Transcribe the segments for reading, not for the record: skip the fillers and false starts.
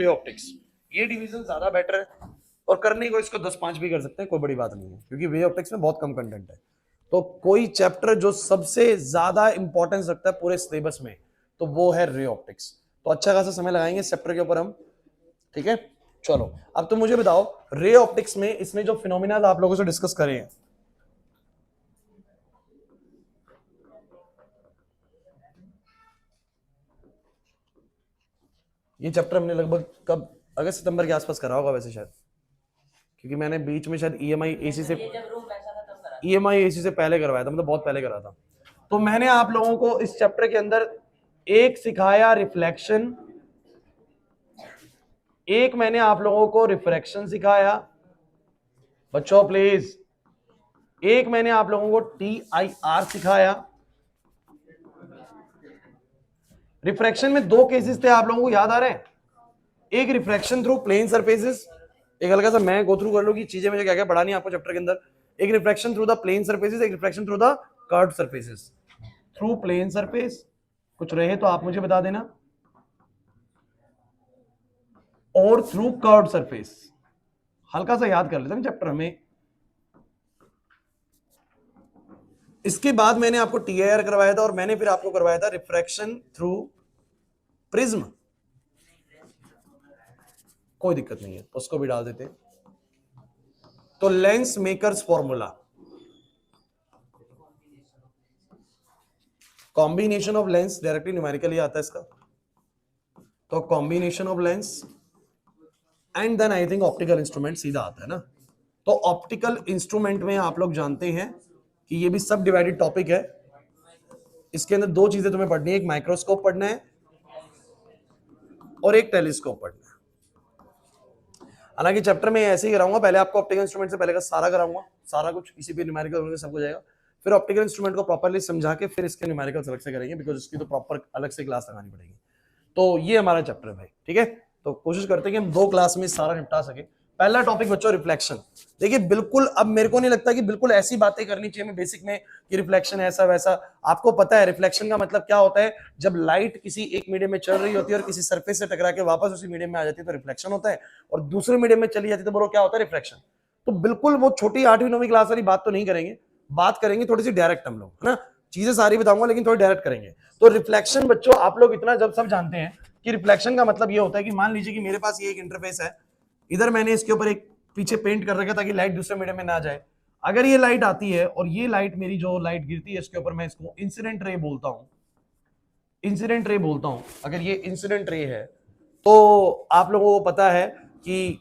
Ray optics, ये division ज्यादा better है और करने को इसको 10-5 भी कर सकते हैं, कोई बड़ी बात नहीं है क्योंकि वे ऑप्टिक्स में बहुत कम कंटेंट है। तो कोई चैप्टर जो सबसे ज्यादा इंपॉर्टेंस रखता है पूरे सिलेबस में तो वो है रे ऑप्टिक्स। तो अच्छा खासा समय लगाएंगे इस चैप्टर के ऊपर हम, ठीक है। चलो अब तो मुझे बताओ रे ऑप्टिक्स में इसने जो फिनोमिना आप लोगों से डिस्कस करे हैं, ये चैप्टर हमने लगभग कब अगस्त सितंबर के आसपास करा होगा वैसे शायद, क्योंकि मैंने बीच में शायद ईएमआई एसी से पहले करवाया था, मतलब बहुत पहले करा था। तो मैंने आप लोगों को इस चैप्टर के अंदर एक सिखाया रिफ्लेक्शन, एक मैंने आप लोगों को रिफ्रैक्शन सिखाया बच्चों प्लीज, एक मैंने आप लोगों को TIR सिखाया। रिफ्रैक्शन में दो केसेस थे, आप लोगों को याद आ रहे हैं, एक रिफ्रैक्शन थ्रू प्लेन सरफेसेस, एक हल्का सा मैं गो थ्रू कर लूं कि चीजें मुझे क्या क्या पढ़ानी है आपको चैप्टर के अंदर, एक refraction through the plane surfaces, एक refraction through the curved surfaces. Through plane surface कुछ रहे तो आप मुझे बता देना, और थ्रू कर्व्ड सरफेस। हल्का सा याद कर लेते हैं चैप्टर में। इसके बाद मैंने आपको TIR करवाया था और मैंने फिर आपको करवाया था रिफ्रैक्शन थ्रू प्रिज्म। कोई दिक्कत नहीं है, उसको भी डाल देते हैं। तो lens makers formula, combination of lens, directly numerically आता है इसका। तो combination of lens and then I think optical instrument सीधा आता है ना। तो ऑप्टिकल इंस्ट्रूमेंट में आप लोग जानते हैं कि ये भी सब डिवाइडेड टॉपिक है। इसके अंदर दो चीजें तुम्हें पढ़नी है, एक माइक्रोस्कोप पढ़ना है और एक टेलीस्कोप पढ़ना है। हालांकि चैप्टर में ऐसे ही कराऊंगा, पहले आपको ऑप्टिकल इंस्ट्रूमेंट से पहले का सारा कराऊंगा, सारा कुछ किसी भी न्यूमेरिकल सब हो जाएगा, फिर ऑप्टिकल इंस्ट्रूमेंट को प्रॉपर्ली समझा के फिर इसके न्यूमेरिकल अलग से करेंगे, बिकॉज इसकी तो प्रॉपर अलग से क्लास लगानी पड़ेगी। तो ये हमारा चैप्टर है भाई, ठीक है। तो कोशिश करते हैं कि हम 2 क्लास में सारा निपटा सके। पहला टॉपिक बच्चों रिफ्लेक्शन। देखिए बिल्कुल अब मेरे को नहीं लगता कि बिल्कुल ऐसी बातें करनी चाहिए मैं बेसिक में कि रिफ्लेक्शन ऐसा वैसा। आपको पता है रिफ्लेक्शन का मतलब क्या होता है, जब लाइट किसी एक मीडियम में चल रही होती है और किसी सरफेस से टकरा के वापस उसी मीडियम में आ जाती है तो रिफ्लेक्शन होता है, और दूसरे मीडियम में चली जाती है तो बोलो क्या होता है, रिफ्लेक्शन। तो बिल्कुल वो छोटी 8वीं 9वीं क्लास वाली बात तो नहीं करेंगे, बात करेंगे थोड़ी सी डायरेक्ट हम लोग, है ना। चीजें सारी बताऊंगा लेकिन थोड़ी डायरेक्ट करेंगे। तो रिफ्लेक्शन बच्चों आप लोग इतना जब सब जानते हैं कि रिफ्लेक्शन का मतलब ये होता है कि मान लीजिए कि मेरे पास ये एक इंटरफेस है, इधर मैंने इसके ऊपर एक पीछे पेंट कर रखा ताकि लाइट दूसरे मीडियम में ना जाए। अगर ये लाइट आती है और ये लाइट मेरी जो लाइट गिरती है इसके ऊपर, मैं इसको इंसिडेंट रे बोलता हूं, इंसिडेंट रे बोलता हूं। अगर ये इंसिडेंट रे है तो आप लोगों को पता है कि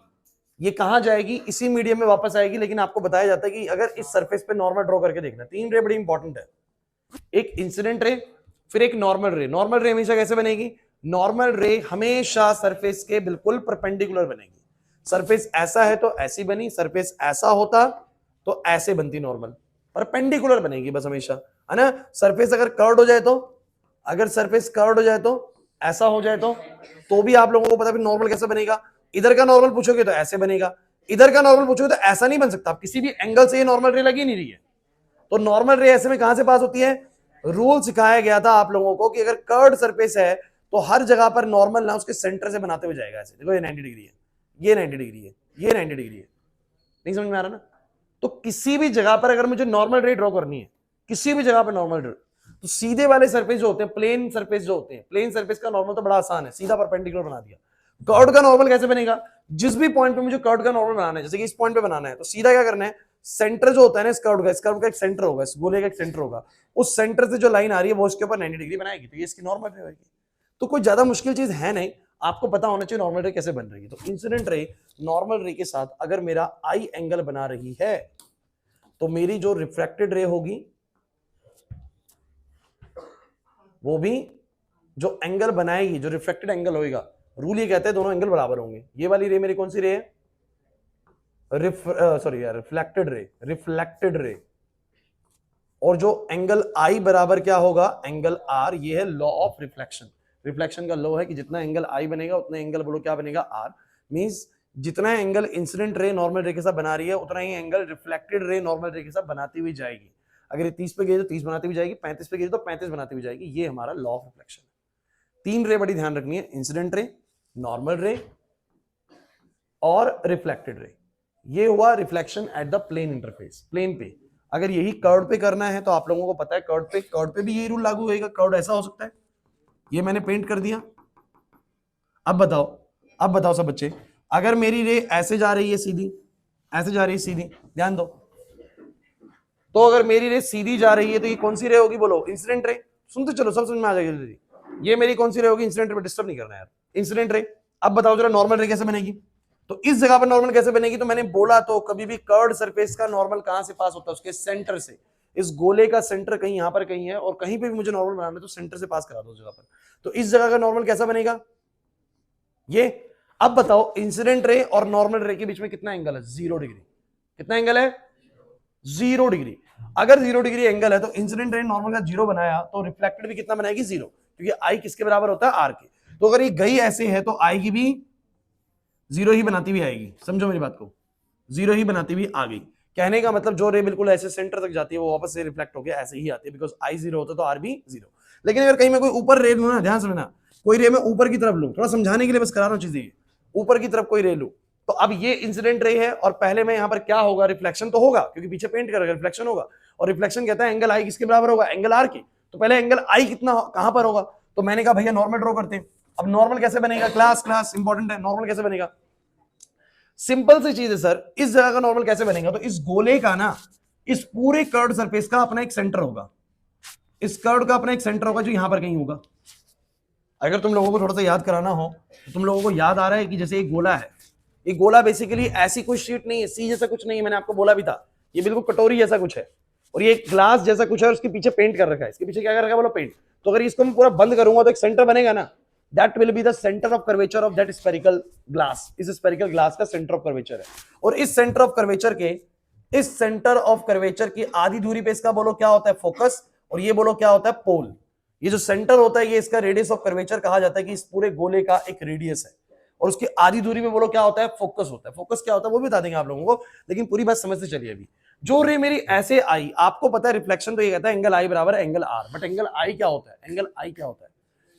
ये कहां जाएगी, इसी मीडियम में वापस आएगी। लेकिन आपको बताया जाता है कि अगर इस सरफेस पे नॉर्मल ड्रॉ करके देखना, 3 रे बड़ी इंपॉर्टेंट है, एक इंसिडेंट रे फिर एक नॉर्मल रे। नॉर्मल रे हमेशा कैसे बनेगी, नॉर्मल रे हमेशा सरफेस के बिल्कुल परपेंडिकुलर बनेगी। सरफेस ऐसा है तो ऐसी बनी, सरफेस ऐसा होता तो ऐसे बनती, नॉर्मल परपेंडिकुलर बनेगी बस हमेशा, है ना। सरफेस अगर कर्व्ड हो जाए तो, अगर सरफेस कर्व्ड हो जाए तो, ऐसा हो जाए तो भी आप लोगों को पता है नॉर्मल कैसे बनेगा। इधर का नॉर्मल पूछोगे तो ऐसे बनेगा, इधर का नॉर्मल पूछोगे तो ऐसा नहीं बन सकता। आप किसी भी एंगल से ये नॉर्मल रे लगी नहीं रही है, तो नॉर्मल रे ऐसे में कहां से पास होती है। रूल सिखाया गया था आप लोगों को कि अगर कर्व्ड सरफेस है तो हर जगह पर नॉर्मल ना उसके सेंटर से बनाते हुए जाएगा। ऐसे देखो ये 90 डिग्री है, ये 90 डिग्री है, ये 90 डिग्री है, नहीं समझ में आ रहा ना। तो किसी भी जगह पर अगर मुझे नॉर्मल रे ड्रॉ करनी है, किसी भी जगह पर नॉर्मल रे, तो सीधे वाले सरफेस जो होते हैं, प्लेन सरफेस जो होते हैं, प्लेन सरफेस का नॉर्मल तो बड़ा आसान है, सीधा परपेंडिकुलर बना दिया। कर्व्ड का नॉर्मल कैसे बनेगा, जिस भी पॉइंट पे मुझे कर्व्ड का नॉर्मल बनाना है, जैसे कि इस पॉइंट पे बनाना है, तो सीधा क्या करना है, सेंटर जो होता है ना इस कर्व का एक सेंटर होगा, इस गोले का एक सेंटर होगा, उस सेंटर से जो लाइन आ रही है वो इसके ऊपर 90 डिग्री बनाएगी, तो ये इसकी नॉर्मल रे होगी। तो कोई ज्यादा मुश्किल चीज है नहीं, आपको पता होना चाहिए नॉर्मल रे कैसे बन रही है। तो इंसिडेंट रे नॉर्मल रे के साथ अगर मेरा आई एंगल बना रही है तो मेरी जो रिफ्रैक्टेड रे होगी वो भी जो एंगल बनाएगी, जो रिफ्रैक्टेड एंगल होगा, रूल ये कहते हैं दोनों एंगल बराबर होंगे। ये वाली रे मेरी कौन सी रे है, रिफ्लेक्टेड रे, रिफ्लेक्टेड रे। और जो एंगल आई बराबर क्या होगा, एंगल आर। ये है लॉ ऑफ रिफ्लेक्शन। रिफ्लेक्शन का लॉ है कि जितना एंगल आई बनेगा उतना एंगल बोलो क्या बनेगा, आर। मींस जितना एंगल इंसिडेंट रे नॉर्मल रे के साथ बना रही है उतना ही एंगल रिफ्लेक्टेड रे नॉर्मल रे के साथ बनाती हुई जाएगी। अगर ये 30 पे गई तो 30 बनाती हुई जाएगी, 35 पे गई तो 35 बनाती हुई जाएगी। ये हमारा लॉ ऑफ रिफ्लेक्शन। 3 रे बड़ी ध्यान रखनी है, इंसिडेंट रे, नॉर्मल रे और रिफ्लेक्टेड रे। ये हुआ reflection at the plane interface, plane पे। अगर यही कर्व पे करना है तो आप लोगों को पता है कर्व पे भी यही रूल लागू होगा। कर्व ऐसा हो सकता है, ये मैंने पेंट कर दिया। अब बताओ सब बच्चे, अगर मेरी रे ऐसे जा रही है सीधी, ऐसे जा रही है सीधी, ध्यान दो, तो अगर मेरी रे सीधी जा रही है तो ये कौन सी रे होगी बोलो? Incident ray. सुनते चलो, सब समझ में आ जाएगी। ये मेरी कौन सी रे होगी? Incident ray. डिस्टर्ब नहीं करना यार, इंसिडेंट रे। अब बताओ जरा नॉर्मल रे कैसे बनेगी? तो इस जगह पर नॉर्मल कैसे बनेगी? तो मैंने बोला तो कभी भी कर्व्ड सरफेस का नॉर्मल कहां से पास होता है? उसके सेंटर से। इस गोले का सेंटर कहीं यहां पर कहीं है, और कहीं पे भी मुझे नॉर्मल बनाना है तो सेंटर से पास करा दो उस जगह पर। तो इस जगह का नॉर्मल कैसा बनेगा? ये। अब बताओ इंसिडेंट रे और नॉर्मल रे के बीच में कितना एंगल है? 0 डिग्री। कितना एंगल है? 0 डिग्री। अगर 0 डिग्री एंगल है तो इंसिडेंट रे नॉर्मल का 0 बनाया तो रिफ्लेक्टेड भी कितना बनाएगी? 0, क्योंकि आई किसके बराबर होता है? आर के। तो अगर ये गई ऐसे है तो आई की भी 0 ही बनाती हुई आएगी। समझो मेरी बात को, 0 ही बनाती हुई आ गई। कहने का मतलब जो रे बिल्कुल ऐसे सेंटर तक जाती है वो वापस से रिफ्लेक्ट होकर ऐसे ही आती है, बिकॉज आई 0 होता है तो आर भी 0। लेकिन अगर कहीं मैं कोई ऊपर रे लू ना, ध्यान समझना, कोई रे मैं ऊपर की तरफ लू, थोड़ा समझाने के लिए बस करा रहा हूं चीजें, ऊपर की तरफ कोई रे लू, तो अब ये इंसिडेंट रे है और पहले में यहां पर क्या होगा? रिफ्लेक्शन तो होगा, क्योंकि पीछे पेंट करेगा, रिफ्लेक्शन होगा। और रिफ्लेक्शन कहता है एंगल आई किसके बराबर होगा? एंगल आर के। तो पहले एंगल आई कितना कहां पर होगा? तो मैंने कहा भैया नॉर्मल ड्रॉ करते हैं। अब नॉर्मल कैसे बनेगा? क्लास इंपॉर्टेंट है, नॉर्मल कैसे बनेगा? सिंपल सी चीज है सर, इस जगह का नॉर्मल कैसे बनेगा? तो इस गोले का ना, इस पूरे कर्व्ड सरफेस का अपना एक सेंटर होगा। इस कर्व का अपना एक सेंटर होगा जो यहां पर कहीं होगा। अगर तुम लोगों को थोड़ा सा याद कराना हो तो तुम लोगों को याद आ रहा है कि जैसे एक गोला है, एक गोला बेसिकली ऐसी कोई शीट नहीं है, सी जैसा कुछ नहीं है, मैंने आपको बोला भी था, ये बिल्कुल कटोरी जैसा कुछ है, और ये एक ग्लास जैसा कुछ है, और उसके पीछे पेंट कर रखा है। इसके पीछे क्या कर रखा है बोलो? पेंट। तो अगर इसको मैं पूरा बंद करूंगा तो एक सेंटर बनेगा ना, that will be the centre of curvature of that spherical glass. इस स्फेरिकल ग्लास का सेंटर ऑफ कर्वेचर है, और इस सेंटर ऑफ कर्वेचर के, इस सेंटर ऑफ कर्वेचर की आधी दूरी पे इसका बोलो क्या होता है? फोकस। और ये बोलो क्या होता है? पोल। ये जो सेंटर होता है ये इसका रेडियस ऑफ कर्वेचर कहा जाता है, कि इस पूरे गोले का एक रेडियस है, और उसकी आधी दूरी पे बोलो क्या होता है? फोकस होता है। फोकस क्या होता है वो भी बता देंगे आप लोगों को, लेकिन पूरी बात समझते चलिए। अभी जो रे मेरी ऐसे आई, आपको पता है रिफ्लेक्शन तो ये कहता है एंगल आई बराबर एंगल आर, बट एंगल आई क्या होता है? एंगल आई क्या होता है?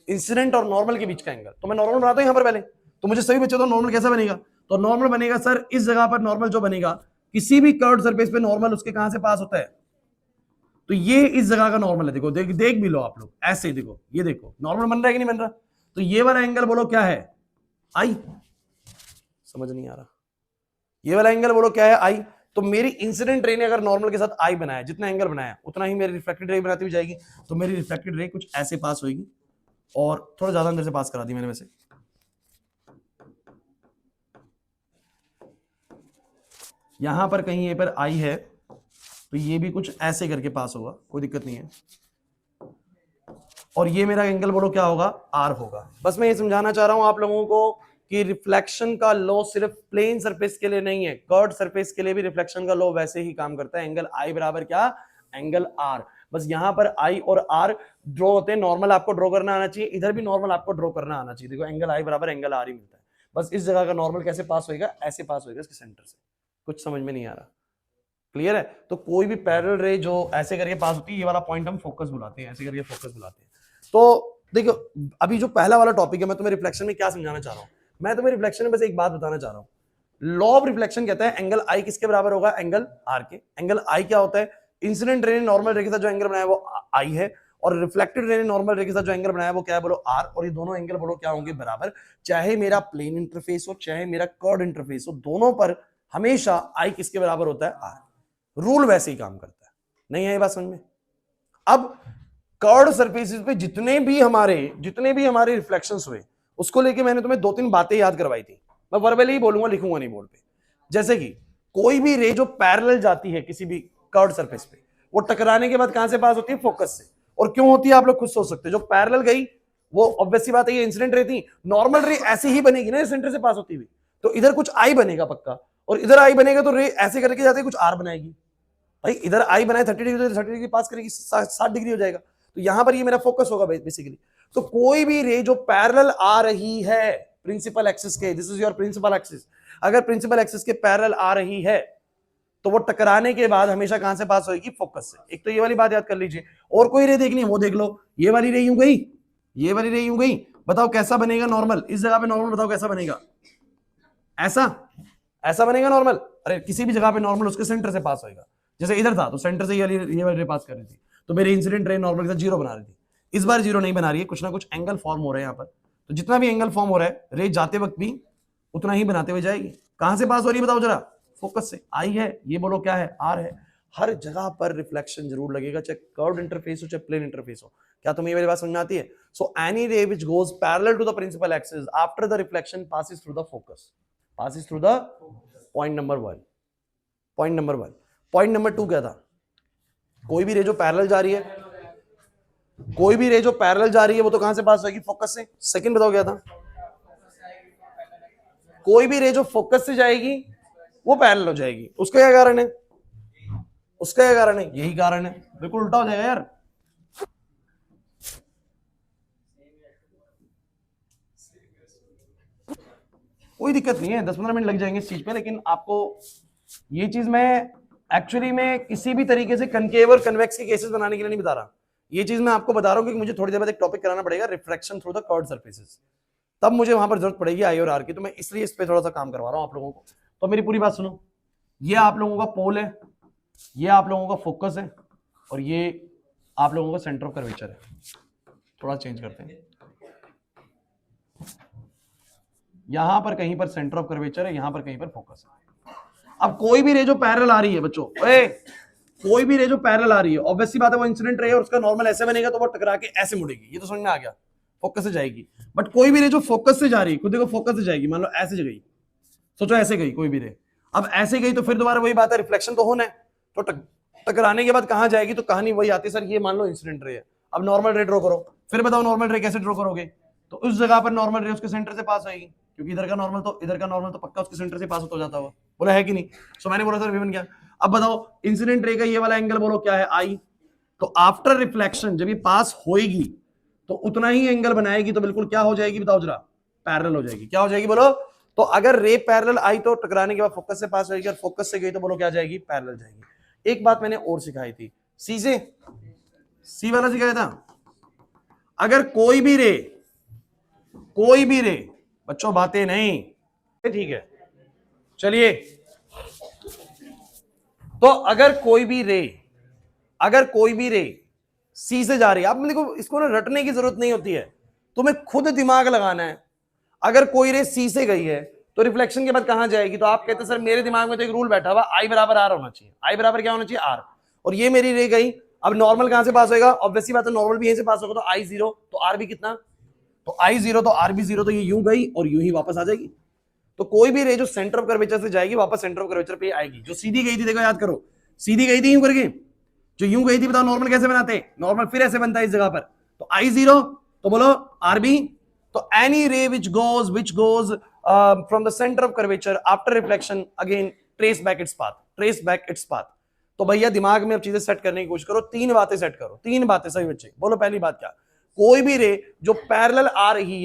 इंसिडेंट और नॉर्मल के बीच का एंगल। तो मैं नॉर्मल बनाता हूं यहां पर पहले, तो मुझे सभी बच्चों तो नॉर्मल कैसा बनेगा? तो नॉर्मल बनेगा सर इस जगह पर, नॉर्मल जो बनेगा किसी भी कर्व्ड सरफेस पे नॉर्मल उसके कहां से पास होता है? तो ये इस जगह का नॉर्मल है। देखो देख भी लो आप लोग, ऐसे ही देखो, ये देखो नॉर्मल बन रहा है कि नहीं बन रहा? तो ये वाला एंगल बोलो क्या है? आई। समझ नहीं आ रहा? ये वाला एंगल बोलो क्या है? आई। तो मेरी इंसिडेंट रे ने अगर नॉर्मल के साथ आई बनाया, जितना एंगल बनाया उतना ही मेरी रिफ्लेक्टेड रे बनाती हुई जाएगी। तो मेरी रिफ्लेक्टेड रे कुछ ऐसे पास होगी, और थोड़ा ज्यादा अंदर से पास करा दी मैंने वैसे। यहां पर कहीं ये पर आई है तो ये भी कुछ ऐसे करके पास होगा, कोई दिक्कत नहीं है। और ये मेरा एंगल बोलो क्या होगा? आर होगा। बस मैं ये समझाना चाह रहा हूं आप लोगों को कि रिफ्लेक्शन का लॉ सिर्फ प्लेन सरफेस के लिए नहीं है, कर्व्ड सरफेस के लिए भी रिफ्लेक्शन का लॉ वैसे ही काम करता है। एंगल आई बराबर क्या? Angle R. बस यहां पर आई और आर ड्रॉ होते हैं, नॉर्मल आपको ड्रॉ करना आना चाहिए, इधर भी नॉर्मल आपको ड्रॉ करना आना चाहिए। देखो एंगल आई बराबर एंगल आर ही मिलता है। बस इस जगह का नॉर्मल कैसे पास होगा? ऐसे पास होगा इसके सेंटर से। कुछ समझ में नहीं आ रहा? क्लियर है? तो कोई भी पैरेलल रे जो ऐसे करके पास होती है, ये वाला पॉइंट हम फोकस बुलाते हैं, ऐसे करके फोकस बुलाते हैं। तो देखो अभी जो पहला वाला टॉपिक है, मैं तुम्हें रिफ्लेक्शन में क्या समझाना चाह रहा हूं, मैं तुम्हें रिफ्लेक्शन में बस एक बात बताना चाह रहा हूं। लॉ ऑफ रिफ्लेक्शन कहता है एंगल आई किसके बराबर होगा? एंगल आर के। एंगल आई क्या होता है? इंसिडेंट रे ने नॉर्मल रे के साथ जो एंगल बनाया वो आई है, और रिफ्लेक्टेड रे ने नॉर्मल रे के साथ जो एंगल बनाया वो क्या है बोलो? आर। और ये दोनों एंगल बोलो क्या होंगे? बराबर। चाहे मेरा प्लेन इंटरफेस हो चाहे मेरा कर्व्ड इंटरफेस हो, दोनों पर हमेशा आई किसके बराबर होता है? आर। रूल वैसे ही काम करता है। नहीं है ये बात समझ में? अब कर्व्ड सरफेसेस पे जितने भी हमारे रिफ्लेक्शंस हुए, उसको लेके मैंने तुम्हें 2-3 बातें याद करवाई थी। मैं वर्बली ही बोलूंगा, लिखूंगा नहीं बोर्ड पे। जैसे कि कोई भी रे जो पैरेलल जाती है किसी भी कर्व्ड सरफेस पे, वो टकराने के बाद कहां से पास होती है? फोकस से। और क्यों होती है आप लोग खुद सोच सकते हो। जो पैरेलल गई वो ऑब्वियस सी बात है, ये इंसिडेंट रे थी, नॉर्मल रे ऐसे ही बनेगी ना सेंटर से पास होती हुई, तो इधर कुछ आई बनेगा पक्का, और इधर आई बनेगा तो रे ऐसे करके जाते कुछ आर बनाएगी। भाई इधर आई बनाए 30 डिग्री, तो 30 डिग्री पास करेगी, 60 डिग्री हो जाएगा। तो यहां पर ये मेरा फोकस होगा बेसिकली। तो कोई भी रे जो पैरेलल आ रही है प्रिंसिपल एक्सिस के, this is your principal axis, अगर प्रिंसिपल एक्सिस के पैरेलल आ रही है तो वो टकराने के बाद हमेशा कहां से पास होगी? फोकस से। एक तो ये वाली बात याद कर लीजिए। और कोई रे देखनी है वो देख लो, ये वाली रे यूं गई, ये वाली रे यूं गई, बताओ कैसा बनेगा नॉर्मल? इस जगह पे नॉर्मल बताओ कैसा बनेगा? ऐसा ऐसा बनेगा नॉर्मल। अरे किसी भी जगह पे नॉर्मल उसके सेंटर से पास होएगा। जैसे इधर था तो सेंटर से ये वाली रे पास कर रही थी, तो मेरी इंसिडेंट रे नॉर्मल के साथ जीरो बना रही थी। इस बार जीरो नहीं बना रही है, कुछ ना कुछ एंगल फॉर्म हो रहे हैं यहाँ पर। तो जितना भी एंगल फॉर्म हो रहा है रे जाते वक्त भी उतना ही बनाते हुए जाएगी। कहां से पास हो रही है बताओ जरा? फोकस से। आई है, ये बोलो क्या है? आर है। हर जगह पर रिफ्लेक्शन जरूर लगेगा, चाहे कर्व्ड इंटरफेस हो चाहे प्लेन इंटरफेस हो। क्या तुम्हें ये मेरी बात समझ में आती है? So any ray which goes parallel to the principal axis after the reflection passes through the focus, passes through the point number 1। Point number 1। Point number 2 क्या था? कोई भी रे जो पैरेलल जा रही है, कोई भी रे जो पैरेलल जा रही है वो तो कहां से पास होगी? फोकस से। सेकंड बताओ क्या था? कोई भी रे जो फोकस से जाएगी वो पैरेलल हो जाएगी। उसका क्या कारण है? उसका क्या कारण है? यही कारण है। बिल्कुल उल्टा हो जाएगा यार। कोई दिक्कत नहीं है, 10-15 मिनट लग जाएंगे इस चीज पे, लेकिन आपको ये चीज मैं एक्चुअली में किसी भी तरीके से कनकेव और कन्वेक्स के केसेस बनाने के लिए नहीं बता रहा। ये चीज मैं आपको बता रहा हूं क्योंकि मुझे थोड़ी देर बाद एक टॉपिक कराना पड़ेगा, refraction through the curved surfaces. तब मुझे वहां पर जरूरत पड़ेगी आई और आर की, तो मैं इसलिए इस पे थोड़ा सा काम करवा रहा हूं आप लोगों को। तो मेरी पूरी बात सुनो। ये आप लोगों का पोल है, ये आप लोगों का फोकस है, और ये आप लोगों का सेंटर ऑफ कर्वेचर है। थोड़ा चेंज करते हैं। यहां पर कहीं पर सेंटर ऑफ कर्वेचर है, यहां पर कहीं पर फोकस है। अब कोई भी रे जो पैरेलल आ रही है बच्चों, कोई भी रे जो पैरेलल आ रही है, ऑब्वियसली बात है वो इंसिडेंट रे है और उसका नॉर्मल ऐसे बनेगा तो वो टकरा के ऐसे मुड़ेगी। ये तो समझ में आ गया, फोकस से जाएगी। बट कोई भी रे जो फोकस से जा रही है, खुद देखो फोकस से जाएगी, मान लो ऐसे गई, सोचो ऐसे गई कोई भी रे, अब ऐसे गई तो फिर दोबारा वही बात है, रिफ्लेक्शन तो होना है। तो टकराने के बाद कहां जाएगी? तो कहानी वही आती है, सर ये मान लो इंसिडेंट रे है, अब नॉर्मल रे ड्रॉ करो। फिर बताओ नॉर्मल रे कैसे ड्रॉ करोगे? तो उस जगह पर नॉर्मल रे उसके सेंटर से पास आएगी, क्योंकि इधर का नॉर्मल तो पक्का उसके सेंटर से पास हो जाता हुआ। बोला है कि नहीं? सो मैंने बोला सर विवन क्या। अब बताओ इंसिडेंट रे का ये वाला एंगल बोलो क्या है? आई। तो आफ्टर रिफ्लेक्शन जब ये पास होएगी तो उतना ही एंगल बनाएगी, तो बिल्कुल क्या हो जाएगी बताओ जरा? पैरेलल हो जाएगी। क्या हो जाएगी बोलो? तो अगर रे पैरेलल आई तो टकराने के बाद फोकस से पास होगी, और फोकस से गई तो बोलो क्या जाएगी? पैरेलल जाएगी। एक बात मैंने और सिखाई थी, सी से सी वाला सिखाया था। अगर कोई भी रे बच्चों बातें नहीं, ठीक है चलिए। तो अगर कोई भी रे सी से जा रही है, आप देखो इसको ना रटने की जरूरत नहीं होती है, तुम्हें खुद दिमाग लगाना है। अगर कोई रे सी से गई है तो रिफ्लेक्शन के बाद कहां जाएगी? तो आप कहते हैं सर मेरे दिमाग में तो एक रूल बैठा हुआ, आई बराबर आर होना चाहिए। आई बराबर क्या होना चाहिए? आर। और ये मेरी रे गई, अब नॉर्मल कहां से पास होगा? ऑब्वियसली बात है नॉर्मल भी यहीं से पास होगा, तो आई जीरो तो आर भी कितना? तो आई जीरो तो आर भी जीरो, तो ये यूं गई और यूं ही वापस आ जाएगी। तो कोई भी रे जो सेंटर ऑफ कर्वेचर से जाएगी वापस सेंटर ऑफ कर्वेचर पे आएगी। जो सीधी गई थी देखो याद करो, सीधी गई थी यूं करके, जो यूं गई थी बताओ नॉर्मल कैसे बनाते? नॉर्मल फिर ऐसे बनता है इस जगह पर, तो आई जीरो तो बोलो आर बी। तो एनी रे which goes from the centre of curvature after reflection again trace back its path. तो भैया दिमाग में अब चीजें सेट करने की कोशिश करो, 3 बातें सेट करो, 3 बातें सही बच्चे बोलो। पहली बात क्या? कोई भी रे जो पैरेलल आ रही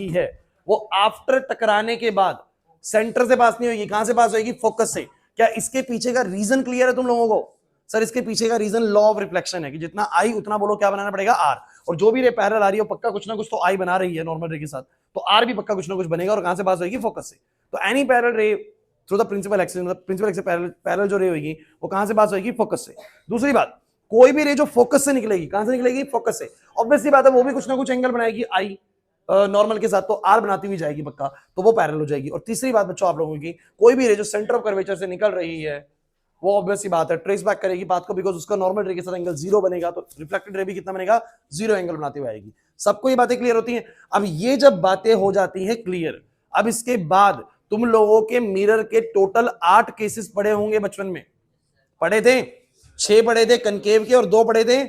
है, वो आफ्टर टकराने के बाद सेंटर से पास नहीं होगी, कहां से पास होगी? फोकस से। क्या इसके पीछे का रीजन क्लियर है तुम लोगों को? सर इसके पीछे का रीजन लॉ ऑफ रिफ्लेक्शन है कि जितना आई उतना बोलो क्या बनाना पड़ेगा? आर। और जो भी रे पैरेलल आ रही है पक्का कुछ ना कुछ तो आई बना रही है नॉर्मल रे के साथ, तो आर भी पक्का कुछ ना कुछ बनेगा, और कहां से पास होगी? फोकस से। तो एनी पैरेलल रे थ्रू द प्रिंसिपल एक्सिस, मतलब प्रिंसिपल एक्सिस पैरेलल जो रे होगी वो कहां से पास होगी? फोकस से। दूसरी बात, कोई भी रे जो फोकस से निकलेगी, कहां से निकलेगी? फोकस से। ऑब्वियसली बात है वो भी कुछ ना कुछ एंगल बनाएगी आई नॉर्मल के साथ, तो आर बनाती हुई जाएगी पक्का, तो वो पैरेलल हो जाएगी। और तीसरी बात बच्चों आप लोगों की, कोई भी रे जो सेंटर ऑफ कर्वेचर से निकल रही है वो ऑब्वियसली बात है ट्रेस बैक करेगी पाथ को, बिकॉज उसका नॉर्मल रे के साथ एंगल जीरो बनेगा, तो रिफ्लेक्टेड रे भी कितना बनेगा? जीरो एंगल बनाती हुई आएगी। सबको ये बातें क्लियर होती हैं? अब ये जब बातें हो जाती हैं क्लियर, अब इसके बाद तुम लोगों के मिरर के टोटल 8 केसेस पढ़े होंगे बचपन में। पढ़े थे? 6 पढ़े थे कनकेव के और 2 पढ़े थे।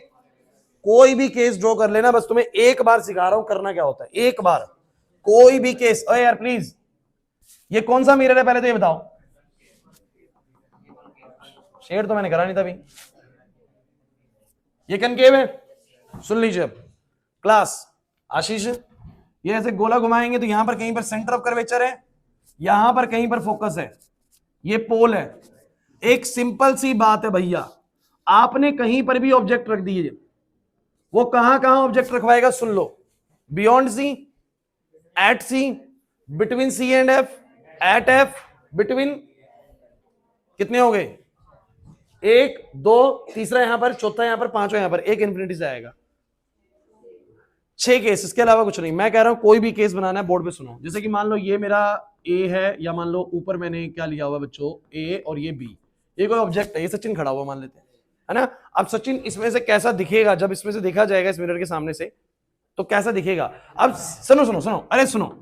कोई भी केस ड्रॉ कर लेना, बस तुम्हें एक बार सिखा रहा हूं करना क्या होता है। एक बार कोई भी केस, अरे यार प्लीज, ये कौन सा मिरर है पहले तो ये बताओ। शेयर तो मैंने करा नहीं था अभी। ये कनकेव है, सुन लीजिए अब क्लास। आशीष, ये ऐसे गोला घुमाएंगे तो यहां पर कहीं पर सेंटर ऑफ कर्वेचर है, यहां पर कहीं पर फोकस है, ये पोल है। एक सिंपल सी बात है भैया, आपने कहीं पर भी ऑब्जेक्ट रख दिए, वो कहां कहां ऑब्जेक्ट रखवाएगा? सुन लो, beyond C, at C, between C and F, at F, between कितने हो गए, एक, दो, तीसरा यहां पर, चौथा यहां पर, पांचवा यहां पर, एक इन्फिनिटी से आएगा। 6 केस, इसके अलावा कुछ नहीं। मैं कह रहा हूं कोई भी केस बनाना है बोर्ड पे सुनो। जैसे कि मान लो ये मेरा ए है, या मान लो ऊपर मैंने क्या लिया हुआ बच्चों, ए और ये बी, ये कोई ऑब्जेक्ट है, ये सचिन खड़ा हुआ मान लेते हैं, है ना। अब सचिन इसमें से कैसा दिखेगा, जब इसमें से देखा जाएगा इस मिरर के सामने से, तो कैसा दिखेगा। अब सुनो सुनो सुनो, अरे सुनो,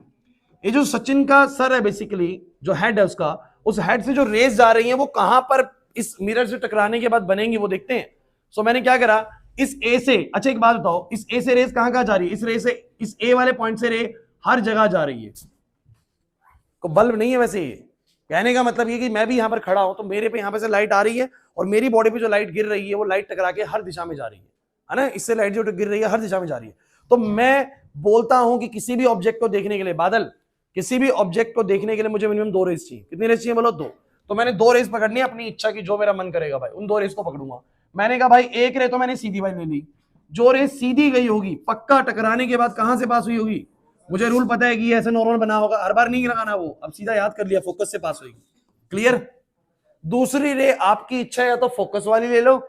ये जो सचिन का सर है बेसिकली, जो हेड है उसका, उस हेड से जो रेस जा रही है वो कहां पर इस मिरर से टकराने के बाद बनेंगी वो देखते हैं। सो मैंने क्या करा, इस ए से, अच्छा एक बात बताओ, इस ए से रेस कहां कहां जा रही है, इस रे से, इस ए वाले पॉइंट से रे हर जगह जा रही है, को बल्ब नहीं है वैसे। ये कहने का मतलब ये कि मैं भी यहां पर खड़ा हूं तो मेरे पे यहां पे से लाइट आ रही है, और मेरी बॉडी पे जो लाइट गिर रही है वो लाइट टकरा के हर दिशा में जा रही है ना। इससे लाइट जो गिर रही है हर दिशा में जा रही है। तो मैं बोलता हूं कि किसी भी ऑब्जेक्ट को देखने के लिए, बादल, किसी भी ऑब्जेक्ट को देखने के लिए मुझे मिनिमम 2 रेस चाहिए। कितनी रेस चाहिए बोलो, 2। तो मैंने 2 रेस पकड़नी है अपनी इच्छा की, जो मेरा मन करेगा भाई उन 2 रेस को पकड़ूंगा। मैंने कहा भाई एक रे तो मैंने सीधी भाई ले ली, जो रेस सीधी गई होगी पक्का टकराने के बाद कहां से पास हुई होगी, मुझे रूल पता है कि ऐसे नॉर्मल बना होगा, हर बार नहीं लगाना वो, अब सीधा याद कर लिया, फोकस से पास होगी। क्लियर। दूसरी रे आपकी इच्छा, या तो फोकस वाली ले लो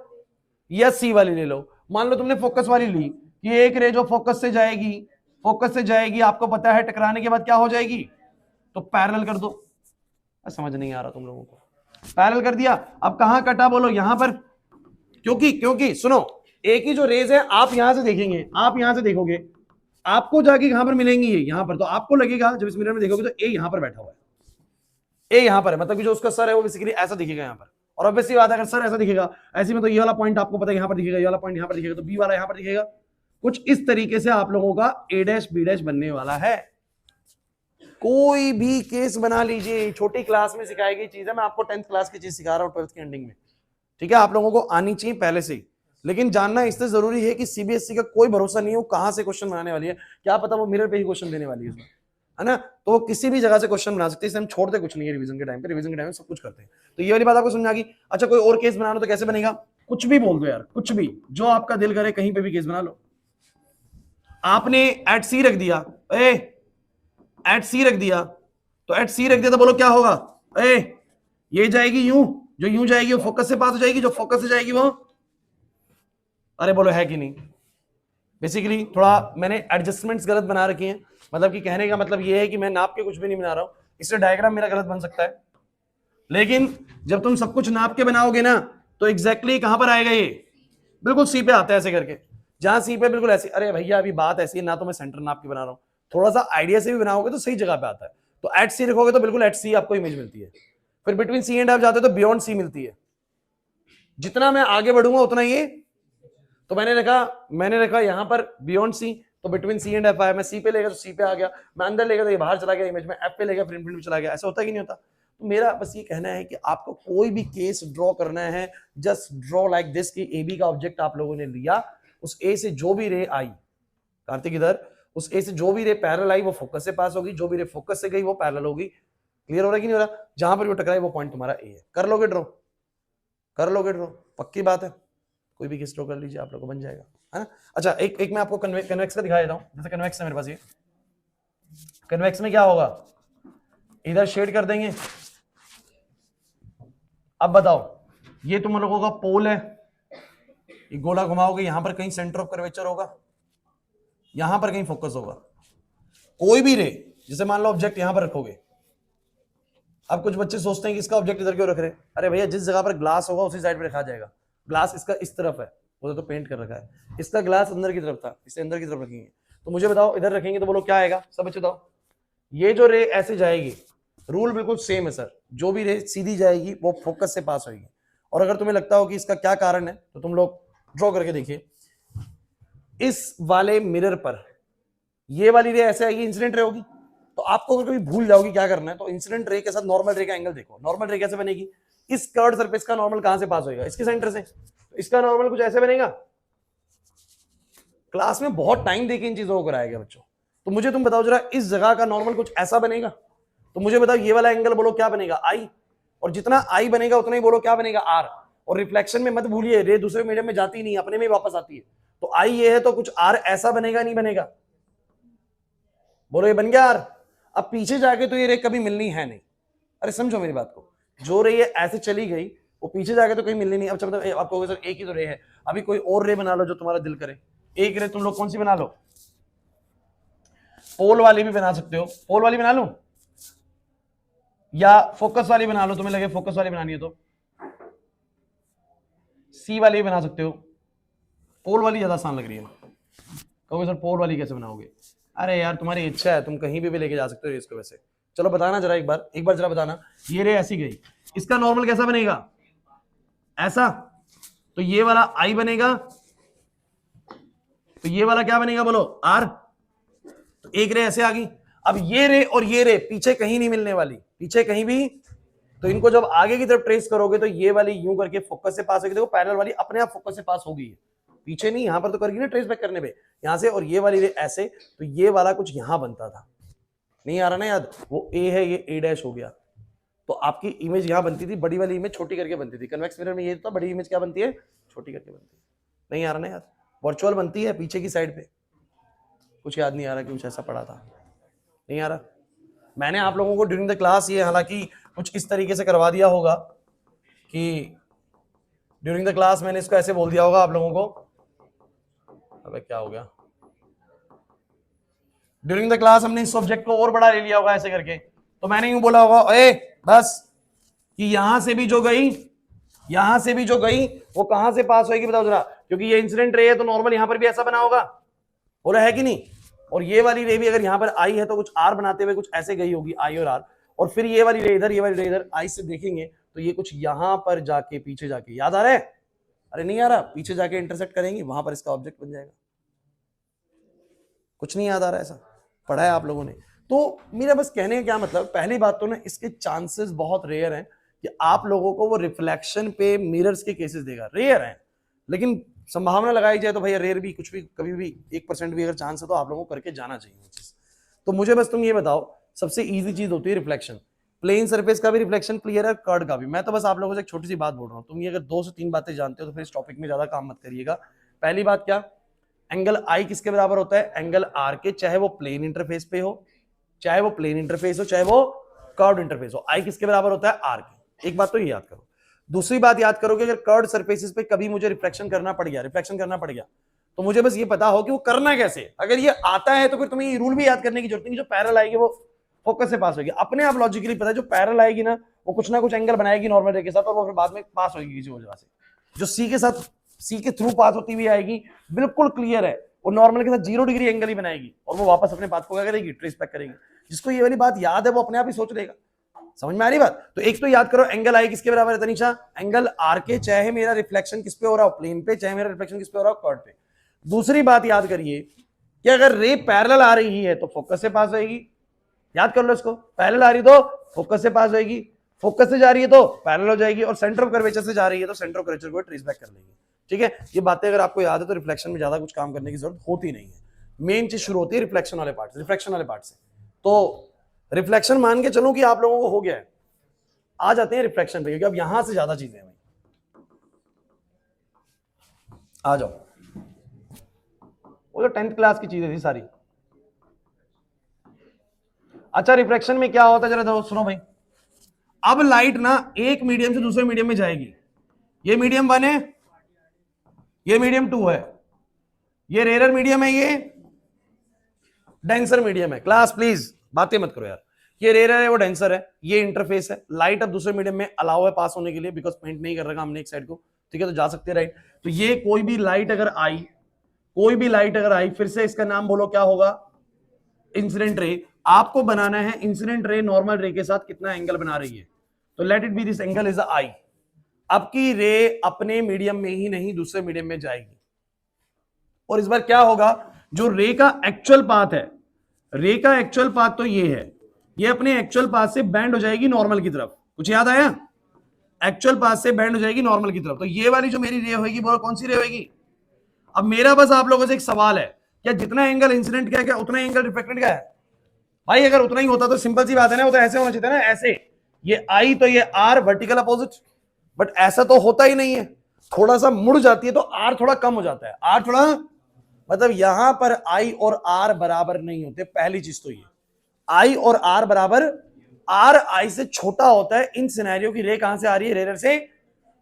या सी वाली ले लो। मान लो तुमने फोकस वाली ली, कि एक रे जो फोकस से जाएगी, फोकस से जाएगी, आपको पता है टकराने के बाद क्या हो जाएगी, तो पैरेलल कर दो। समझ नहीं आ रहा तुम लोगों को, पैरेलल कर दिया। अब कहां कटा बोलो, यहां पर, क्योंकि सुनो, एक ही जो रेज है, आप यहां से देखेंगे, आप यहां से देखोगे, आपको जाके कहां पर मिलेंगी, ये यहां पर, तो आपको लगेगा जब इस मिरर में देखोगे तो ए यहां पर बैठा हुआ है, ए यहां पर है, मतलब कि जो उसका सर है वो बेसिकली ऐसा दिखेगा यहां पर। और ऑब्वियसली बात है, अगर सर ऐसा दिखेगा, ऐसी में तो ये वाला पॉइंट आपको पता है यहां पर दिखेगा, ये वाला पॉइंट यहां पर दिखेगा, तो बी वाला यहां पर दिखेगा। कुछ इस तरीके से आप लोगों का ए डैश बी डैश बनने वाला है। कोई भी केस बना लीजिए, छोटी क्लास में सिखाई गई चीज है, मैं आपको 10th क्लास की चीज सिखा रहा हूं 12th की एंडिंग में, ठीक है। आप लोगों को आनी चाहिए पहले से ही, लेकिन जानना इससे जरूरी है कि सीबीएसई का कोई भरोसा नहीं है वो कहां से क्वेश्चन बनाने वाली है, क्या पता वो मिरर पे ही क्वेश्चन देने वाली है ना। तो वो किसी भी जगह से क्वेश्चन बना सकते हैं, हम छोड़ते कुछ नहीं है रिवीजन के टाइम पे, रिवीजन के टाइम में सब कुछ करते हैं। तो ये वाली बात आपको समझ आ गई। अच्छा, कोई और केस बनाना तो कैसे बनेगा, कुछ भी बोल दो यार, कुछ भी जो आपका दिल करे, कहीं पे भी केस बना लो। आपने एट सी रख दिया, एट सी रख दिया, तो एट सी रख दिया तो बोलो क्या होगा, ये जाएगी यूं, जो यूं जाएगी वो फोकस से पास हो जाएगी, जो फोकस से जाएगी वो, अरे बोलो है कि नहीं। बेसिकली थोड़ा मैंने एडजस्टमेंट्स गलत बना रखी हैं, मतलब कि कहने का मतलब ये है कि मैं नाप के कुछ भी नहीं बना रहा हूं, इससे डायग्राम मेरा गलत बन सकता है, लेकिन जब तुम सब कुछ नाप के बनाओगे ना तो एग्जैक्टली कहां पर आएगा, ये बिल्कुल सी पे आता है ऐसे करके, जहां सी पे बिल्कुल ऐसे। अरे भैया अभी बात ऐसी है ना, तो मैं सेंटर नाप के बना रहा हूं, थोड़ा सा आइडिया से भी बनाओगे तो सही जगह पे आता है। तो एट सी रखोगे तो बिल्कुल एट सी आपको इमेज मिलती है, फिर बिटवीन सी एंड एफ जाते हो तो बियॉन्ड सी मिलती है। जितना मैं आगे बढ़ूंगा उतना ये, तो मैंने रखा यहां पर बियॉन्ड सी, तो बिटवीन सी एंड एफ आया, मैं सी पे लेगा तो सी पे आ गया, मैं अंदर लेगा तो ये बाहर चला गया इमेज में, एफ पे लेगा फिर इनफिनिटी में चला गया। ऐसा होता कि नहीं होता। तो मेरा बस ये कहना है कि आपको कोई भी केस ड्रॉ करना है, जस्ट ड्रॉ लाइक दिस, कि ए बी का ऑब्जेक्ट आप लोगों ने लिया, उस ए से जो भी रे आई, कार्तिक इधर, उस ए से जो भी रे पैरेलल आई वो फोकस से पास होगी, जो भी रे फोकस से गई वो पैरेलल होगी। क्लियर हो रहा है कि नहीं हो रहा। जहां पर वो टकराई वो पॉइंट तुम्हारा ए है। कर लोगे ड्रॉ, कर लोगे ड्रॉ, पक्की बात है। कोई भी केस ड्रॉ कर लीजिए, आप लोग को बन जाएगा, है ना। अच्छा, एक मैं आपको कन्वेक्स का दिखा देता हूं। जैसे कन्वेक्स है मेरे पास, ये कन्वेक्स में क्या होगा, इधर शेड कर देंगे। अब बताओ, ये तुम लोगों का पोल है, ये गोला घुमाओगे, यहां पर कहीं सेंटर ऑफ कर्वेचर होगा, यहां पर कहीं फोकस होगा। कोई भी रे, जैसे मान लो ऑब्जेक्ट यहां पर रखोगे, अब कुछ बच्चे सोचते हैं कि इसका ऑब्जेक्ट इधर क्यों रख रहे हैं। अरे भैया जिस जगह पर ग्लास होगा उसी साइड पे रखा जाएगा। ग्लास इसका इस तरफ है, वो तो पेंट कर रखा है, इसका ग्लास अंदर की तरफ था, इसे अंदर की तरफ रखेंगे। तो मुझे बताओ इधर रखेंगे तो बोलो क्या आएगा, सब बच्चे बताओ। ये जो रे ऐसे जाएगी, रूल बिल्कुल सेम है सर, जो भी रे सीधी जाएगी वो फोकस से पास होगी। और अगर तुम्हें लगता हो कि इसका क्या कारण है तो तुम लोग ड्रॉ करके देखिए। इस वाले मिरर पर ये वाली रे ऐसे आएगी, इंसिडेंट रे होगी, तो आपको अगर कभी भूल जाओगी क्या करना है, तो इंसिडेंट रे के साथ नॉर्मल रे का एंगल देखो। नॉर्मल रे कैसे बनेगी, इस कर्व्ड सरफेस का नॉर्मल कहां से पास होएगा, इसके सेंटर से, तो इसका नॉर्मल कुछ ऐसे बनेगा। क्लास में बहुत टाइम देके इन चीजों को कराया गया बच्चों, तो मुझे तुम बताओ जरा, इस जगह का नॉर्मल कुछ ऐसा बनेगा, तो मुझे बताओ ये वाला एंगल बोलो क्या बनेगा, आई, और जितना आई बनेगा उतना ही बोलो क्या बनेगा, आर। और रिफ्लेक्शन में मत भूलिए, रे दूसरे मीडियम में जाती नहीं, अपने में ही वापस आती है। तो आई ये है तो कुछ आर ऐसा बनेगा, नहीं बनेगा, बोलो ये बन गया आर। अब पीछे जाके तो ये रे कभी मिलनी है नहीं। अरे समझो मेरी बात को, जो रे ये ऐसे चली गई वो पीछे जाके तो कहीं मिलनी नहीं। अब मतलब आपको सर एक ही तो रे है, अभी कोई और रे बना लो जो तुम्हारा दिल करे। एक रे तुम लोग कौन सी बना लो, पोल वाली भी बना सकते हो, पोल वाली बना लो या फोकस वाली बना लो, तुम्हें लगे फोकस वाली बनानी है तो सी वाली भी बना सकते हो। पोल वाली ज्यादा आसान लग रही है। कहोगे सर पोल वाली कैसे बनाओगे? अरे यार तुम्हारी इच्छा है, तुम कहीं भी लेके जा सकते हो इसको। वैसे चलो बताना जरा, एक बार जरा बताना। ये रे ऐसी गई, इसका नॉर्मल कैसा बनेगा? ऐसा। तो ये वाला आई बनेगा, तो ये वाला क्या बनेगा बोलो? आर। तो एक रे ऐसे आ गई। अब ये रे और ये रे पीछे कहीं नहीं मिलने वाली, पीछे कहीं भी। तो इनको जब आगे की तरफ ट्रेस करोगे तो ये वाली यूं करके फोकस से पास होगी। देखो पैरेलल वाली अपने आप फोकस से पास होगी, पीछे नहीं, यहां पर तो करेगी ना ट्रेस बैक करने पे यहां से। और ये वाली रे ऐसे, तो ये वाला कुछ यहां बनता था, नहीं आ रहा ना याद? वो ए है, ये ए डैश हो गया। तो आपकी इमेज यहां बनती थी, बड़ी वाली इमेज छोटी करके बनती थी। कन्वेक्स मिरर में ये तो बड़ी इमेज क्या बनती है? छोटी करके बनती है। नहीं आ रहा ना याद? वर्चुअल बनती है पीछे की साइड पे। कुछ याद नहीं आ रहा कि कुछ ऐसा पढ़ा था, नहीं आ रहा। मैंने आप लोगों को ड्यूरिंग द क्लास ये हालांकि कुछ इस तरीके से करवा दिया होगा कि ड्यूरिंग द क्लास मैंने इसको ऐसे बोल दिया होगा आप लोगों को। अबे क्या हो गया? ड्यूरिंग द क्लास हमने इस सब्जेक्ट को और बड़ा ले लिया होगा ऐसे करके। तो मैंने यूं बोला होगा ए बस कि यहां से भी जो गई, यहां से भी जो गई वो कहां से पास होगी बताओ जरा? क्योंकि ये इंसिडेंट रे है तो नॉर्मल यहां पर भी ऐसा बना होगा, बोला है कि नहीं? और ये वाली रे भी अगर यहां पर आई है तो कुछ आर बनाते हुए कुछ ऐसे गई होगी, आई और आर। और फिर ये वाली रे इधर, ये वाली रे इधर। आई से देखेंगे तो ये कुछ यहां पर जाके पीछे जाके, याद आ रहा है? अरे नहीं आ रहा? पीछे जाके इंटरसेक्ट करेंगी, वहां पर इसका ऑब्जेक्ट बन जाएगा। कुछ नहीं याद आ रहा है? ऐसा पढ़ा है आप लोगों ने? तो मेरा बस कहने का क्या मतलब, पहली बात तो ना इसके चांसेस बहुत रेयर हैं कि आप लोगों को वो रिफ्लेक्शन पे मिरर्स के केसेस देगा, रेयर हैं। लेकिन संभावना लगाई जाए तो भैया रेयर भी, कुछ भी कभी भी 1% भी अगर चांस है तो आप लोगों को करके जाना चाहिए वो चीज। तो मुझे बस तुम ये बताओ, सबसे इजी चीज होती है रिफ्लेक्शन। प्लेन सरफेस का भी रिफ्लेक्शन क्लियर है, कर्ड का भी। मैं तो बस आप लोगों से एक छोटी सी बात बोल रहा हूँ, तुम ये अगर 2 से 3 बातें जानते हो तो फिर इस टॉपिक में ज्यादा काम मत करिएगा। पहली बात क्या, एंगल आई किसके बराबर होता है? एंगल आर के, चाहे वो प्लेन इंटरफेस पे हो, चाहे वो प्लेन इंटरफेस हो, चाहे वो कर्व्ड इंटरफेस हो। आई किसके बराबर होता है? आर के। एक बात तो ये याद करो। दूसरी बात याद करो कि अगर कर्व्ड सरफेसेस पे कभी मुझे रिफ्लेक्शन करना पड़ गया, तो मुझे बस ये पता हो कि वो करना कैसे। अगर ये आता है तो फिर तुम्हें ये रूल भी याद करने की जरूरत नहीं, जो पैरेलल आएगी वो फोकस से पास होगी। अपने आप लॉजिकली पता है जो पैरेलल आएगी ना वो कुछ ना कुछ एंगल बनाएगी नॉर्मल रे के साथ, और वो फिर बाद में पास होगी किसी वजह से। जो सी के साथ, सी के थ्रू पास होती हुई आएगी, बिल्कुल क्लियर है, वो नॉर्मल के साथ 0 डिग्री एंगल ही बनाएगी और वो वापस अपने पाथ को क्या करेगी? ट्रेस बैक करेगी। जिसको ये वाली बात याद है वो अपने आप ही सोच लेगा। समझ में आ रही बात? तो एक तो याद करो, एंगल आई किसके बराबर है तनीषा? एंगल आर के, चाहे मेरा रिफ्लेक्शन किस पे हो रहा हो? प्लेन पे, चाहे मेरा रिफ्लेक्शन किस पे हो रहा हो? कर्व पे। दूसरी बात याद करिए कि अगर रे पैरेलल आ रही है तो फोकस से पास होगी। याद कर लो इसको, पैरेलल आ रही तो फोकस से पास होगी, फोकस से जा रही है तो पैरेलल हो जाएगी, और सेंटर ऑफ कर्वेचर से जा रही है तो सेंटर ऑफ कर्वेचर को ट्रेस बैक कर लेंगे। ठीक है, ये बातें अगर आपको याद है तो रिफ्लेक्शन में ज्यादा कुछ काम करने की जरूरत होती नहीं है। मेन चीज शुरू होती है रिफ्लेक्शन वाले पार्ट से। तो रिफ्लेक्शन मान के चलो कि आप लोगों को हो गया है, आ जाते हैं रिफ्लेक्शन पे, क्योंकि अब यहां से ज्यादा चीजें हैं। आ जाओ, वो जो 10th क्लास की चीजें थी सारी। अच्छा, रिफ्लेक्शन में क्या होता है जरा सुनो भाई। अब लाइट ना एक मीडियम से दूसरे मीडियम में जाएगी। ये मीडियम 1 है, ये मीडियम 2 है, ये रेयर मीडियम है, ये डेंसर मीडियम है। क्लास प्लीज बातें मत करो यार। ये रेयर है, वो डेंसर है, ये इंटरफेस है। लाइट अब दूसरे मीडियम में अलाउ है पास होने के लिए, बिकॉज पेंट नहीं कर रखा हमने एक साइड को। ठीक है, तो जा सकते हैं, राइट। तो ये कोई भी लाइट अगर आई, फिर से इसका नाम बोलो क्या होगा? Incident ray. आपको बनाना है इंसिडेंट रे नॉर्मल रे के साथ कितना एंगल बना रही है, तो let it be this angle is i. अब की रे अपने मीडियम में ही नहीं दूसरे मीडियम में जाएगी, और इस बार क्या होगा? जो रे का एक्चुअल पाथ है, रे का एक्चुअल पाथ तो ये है, ये अपने एक्चुअल पाथ से बैंड हो जाएगी नॉर्मल की तरफ। कुछ याद आया? एक्चुअल पाथ से बैंड हो जाएगी नॉर्मल की तरफ। तो ये वाली जो मेरी रे होगी वो कौन सी रे होगी? अब मेरा बस आप लोगों से एक सवाल है, क्या जितना एंगल इंसिडेंट का है क्या उतना एंगल रिफ्लेक्टेड का है? भाई अगर उतना ही होता तो सिंपल सी बात है ना, वो तो ऐसे होना चाहिए ना, ऐसे। ये आई तो ये आर वर्टिकल अपोजिट, बट ऐसा तो होता ही नहीं है। थोड़ा सा मुड़ जाती है तो आर थोड़ा कम हो जाता है। आर थोड़ा मतलब यहां पर आई और आर बराबर नहीं होते, पहली चीज तो ये। आई और आर बराबर, आर आई से छोटा होता है। इन सिनेरियो की रे कहां से आ रही है? रेयर से।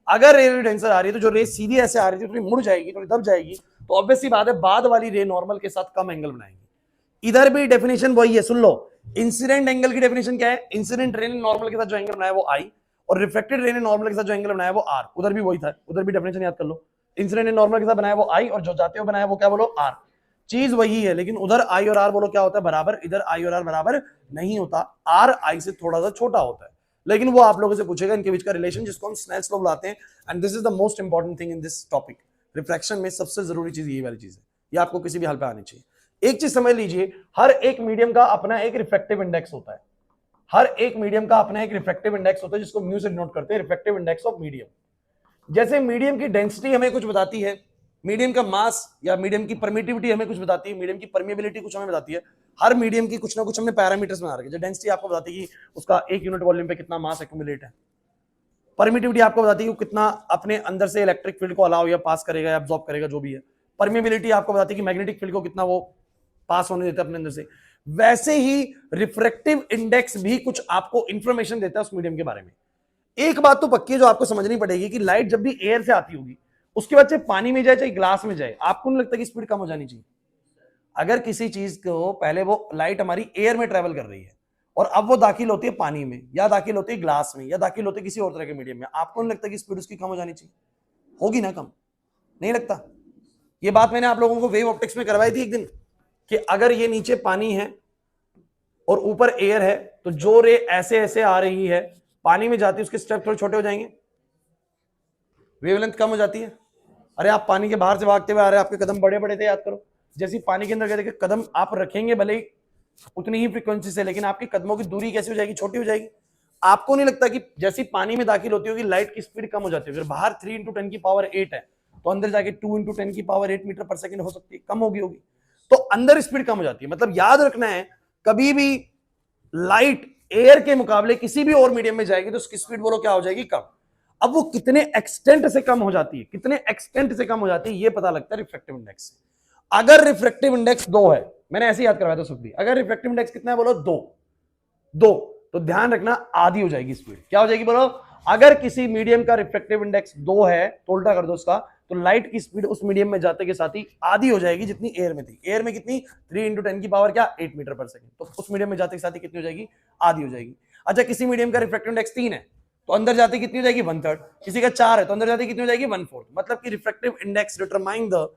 अगर रेयर डेंसर आ रही है तो जो रे सीधी ऐसे आ रही थी थोड़ी मुड़ जाएगी, थोड़ी दब जाएगी, तो ऑब्वियसली बात है बाद वाली रे नॉर्मल के साथ कम एंगल बनाएगी। इधर भी डेफिनेशन वही है, सुन लो। इंसिडेंट एंगल की डेफिनेशन क्या है? इंसिडेंट रे ने नॉर्मल के साथ जो एंगल बनाया वो आई, और रिफ्लेक्टेड रे ने नॉर्मल के साथ जो एंगल बनाया वो आर। उधर भी वही था, उधर भी डेफिनेशन याद कर लो। इंसिडेंट ने नॉर्मल के साथ बनाया वो आई, और जो जाते हुए बनाया वो क्या बोलो? आर। चीज वही है, लेकिन उधर आई और आर बोलो क्या होता है? बराबर। इधर आई और आर बराबर नहीं होता, आर आई से थोड़ा सा छोटा होता है। लेकिन वो आप लोगों से पूछेगा इनके बीच का रिलेशन, जिसको हम स्नेल्स लॉ बुलाते हैं। And this is the most important thing in this topic. Refraction में सबसे जरूरी चीज ये वाली चीज है, ये आपको किसी भी हाल पे आनी चाहिए। एक चीज समझ लीजिए, हर एक मीडियम का अपना एक रिफ्रैक्टिव इंडेक्स होता है। हर एक मीडियम का अपना एक रिफ्रैक्टिव इंडेक्स होता है, जिसको म्यू से डिनोट करते हैं, रिफ्रैक्टिव इंडेक्स ऑफ मीडियम। जैसे मीडियम की डेंसिटी हमें कुछ बताती है, मीडियम का मास या मीडियम की परमिटिविटी हमें कुछ बताती है, मीडियम की परमिएबिलिटी कुछ हमें बताती है। हर मीडियम की कुछ ना कुछ हमने पैरामीटर्स बना रखे हैं। डेंसिटी आपको बताती है कि उसका एक यूनिट वॉल्यूम पे कितना मास एक्यूमुलेट है। परमिटिविटी आपको बताती है कि कितना अपने अंदर से इलेक्ट्रिक फील्ड को अलाउ या पास करेगा या एब्जॉर्ब करेगा, जो भी है। परमिएबिलिटी आपको बताती है कि मैग्नेटिक फील्ड को कितना वो पास होने देता है अपने अंदर से। वैसे ही रिफ्रैक्टिव इंडेक्स भी कुछ आपको इंफॉर्मेशन देता है उस मीडियम के बारे में। एक बात तो पक्की है जो आपको समझनी पड़ेगी कि लाइट जब भी एयर से आती होगी, उसके बाद चाहे पानी में जाए चाहे ग्लास में जाए, आपको नहीं लगता कि स्पीड कम हो जानी चाहिए? अगर किसी चीज को पहले वो लाइट हमारी एयर में ट्रेवल कर रही है और अब वो दाखिल होती है पानी में, या दाखिल होती है ग्लास में, या दाखिल होती है किसी और तरह के मीडियम में, आपको नहीं लगता कि स्पीड उसकी कम हो जानी चाहिए? होगी ना कम? नहीं लगता? ये बात मैंने आप लोगों को वेव ऑप्टिक्स में करवाई थी एक दिन, कि अगर ये नीचे पानी है और ऊपर एयर है, तो जो रे ऐसे ऐसे आ रही है पानी में जाती है, उसके स्टेप थोड़े छोटे हो जाएंगे, वेवलेंथ कम हो जाती है। अरे आप पानी के बाहर से भागते हुए आ रहे हैं, आपके कदम बड़े बड़े थे, याद करो। जैसे पानी के अंदर गए देखिए, कदम आप रखेंगे भले ही उतनी ही फ्रीक्वेंसी से, लेकिन आपके कदमों की दूरी कैसी हो जाएगी? छोटी हो जाएगी। आपको नहीं लगता कि जैसी पानी में दाखिल होती होगी लाइट की स्पीड कम हो जाती है? अगर बाहर 3 × 10 की पावर 8 है, तो अंदर जाके 2 × 10 की पावर 8 मीटर पर सेकंड हो सकती है, कम होगी। तो अंदर स्पीड कम हो जाती है। मतलब याद रखना है, कभी भी लाइट एयर के मुकाबले किसी भी और मीडियम में जाएगी तो उसकी स्पीड बोलो क्या हो जाएगी? कम। अब वो कितने एक्सटेंट से कम हो जाती है, कितने एक्सटेंट से कम हो जाती है, ये पता लगता है रिफ्रैक्टिव इंडेक्स से। अगर रिफ्रैक्टिव इंडेक्स 2 है, मैंने ऐसे याद करवाया था सुख भी, अगर रिफ्रैक्टिव इंडेक्स कितना है बोलो? 2, तो ध्यान रखना आधी हो जाएगी स्पीड। क्या हो जाएगी बोलो? अगर किसी मीडियम का रिफ्रैक्टिव इंडेक्स 2 है, तो उल्टा कर दो उसका, तो लाइट की स्पीड उस मीडियम में जाते के साथ ही आधी हो जाएगी जितनी एयर में थी। एयर में कितनी? 3 × 10 की पावर क्या? 8 मीटर पर सेकंड। तो उस मीडियम में जाते के साथ ही कितनी हो जाएगी? आधी हो जाएगी। अच्छा, किसी मीडियम का रिफ्रैक्टिव इंडेक्स 3 है, तो अंदर जाते कितनी हो जाएगी? 1/3। किसी का 4 है, तो अंदर जाते कितनी हो जाएगी? 1/4। मतलब कि refractive index determine the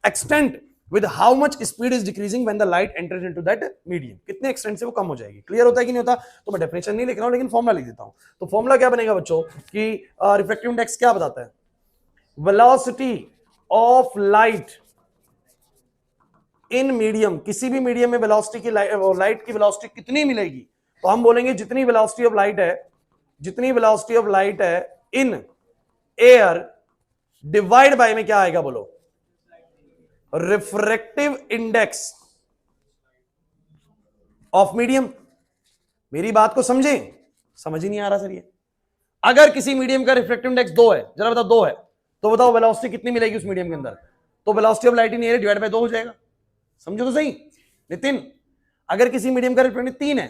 extent with how much speed is decreasing when the light enters into that medium। कितने एक्सटेंट से वो कम हो जाएगी। क्लियर होता है कि नहीं होता? तो मैं डेफिनेशन नहीं लिख रहा हूं, लेकिन फॉर्मूला लिख देता हूं। तो फॉर्मूला क्या बनेगा बच्चों कि रिफ्रैक्टिव इंडेक्स क्या बताता है? Velocity of light in medium. किसी भी मीडियम में वेलोसिटी की लाइट की वेलोसिटी कितनी मिलेगी? तो हम बोलेंगे जितनी वेलोसिटी ऑफ लाइट है, जितनी वेलोसिटी ऑफ लाइट है इन एयर, डिवाइड बाय में क्या आएगा बोलो? Refractive index of medium. मेरी बात को समझे? समझ ही नहीं आ रहा सर ये। अगर किसी मीडियम का रिफ्रैक्टिव इंडेक्स 2 है, जरा बताओ 2 है, तो बताओ वेलोसिटी कितनी मिलेगी उस मीडियम के अंदर? तो velocity of light in air divide by 2 हो जाएगा। समझो तो सही नितिन। अगर किसी मीडियम का रिफ्रैक्टिव 3 है,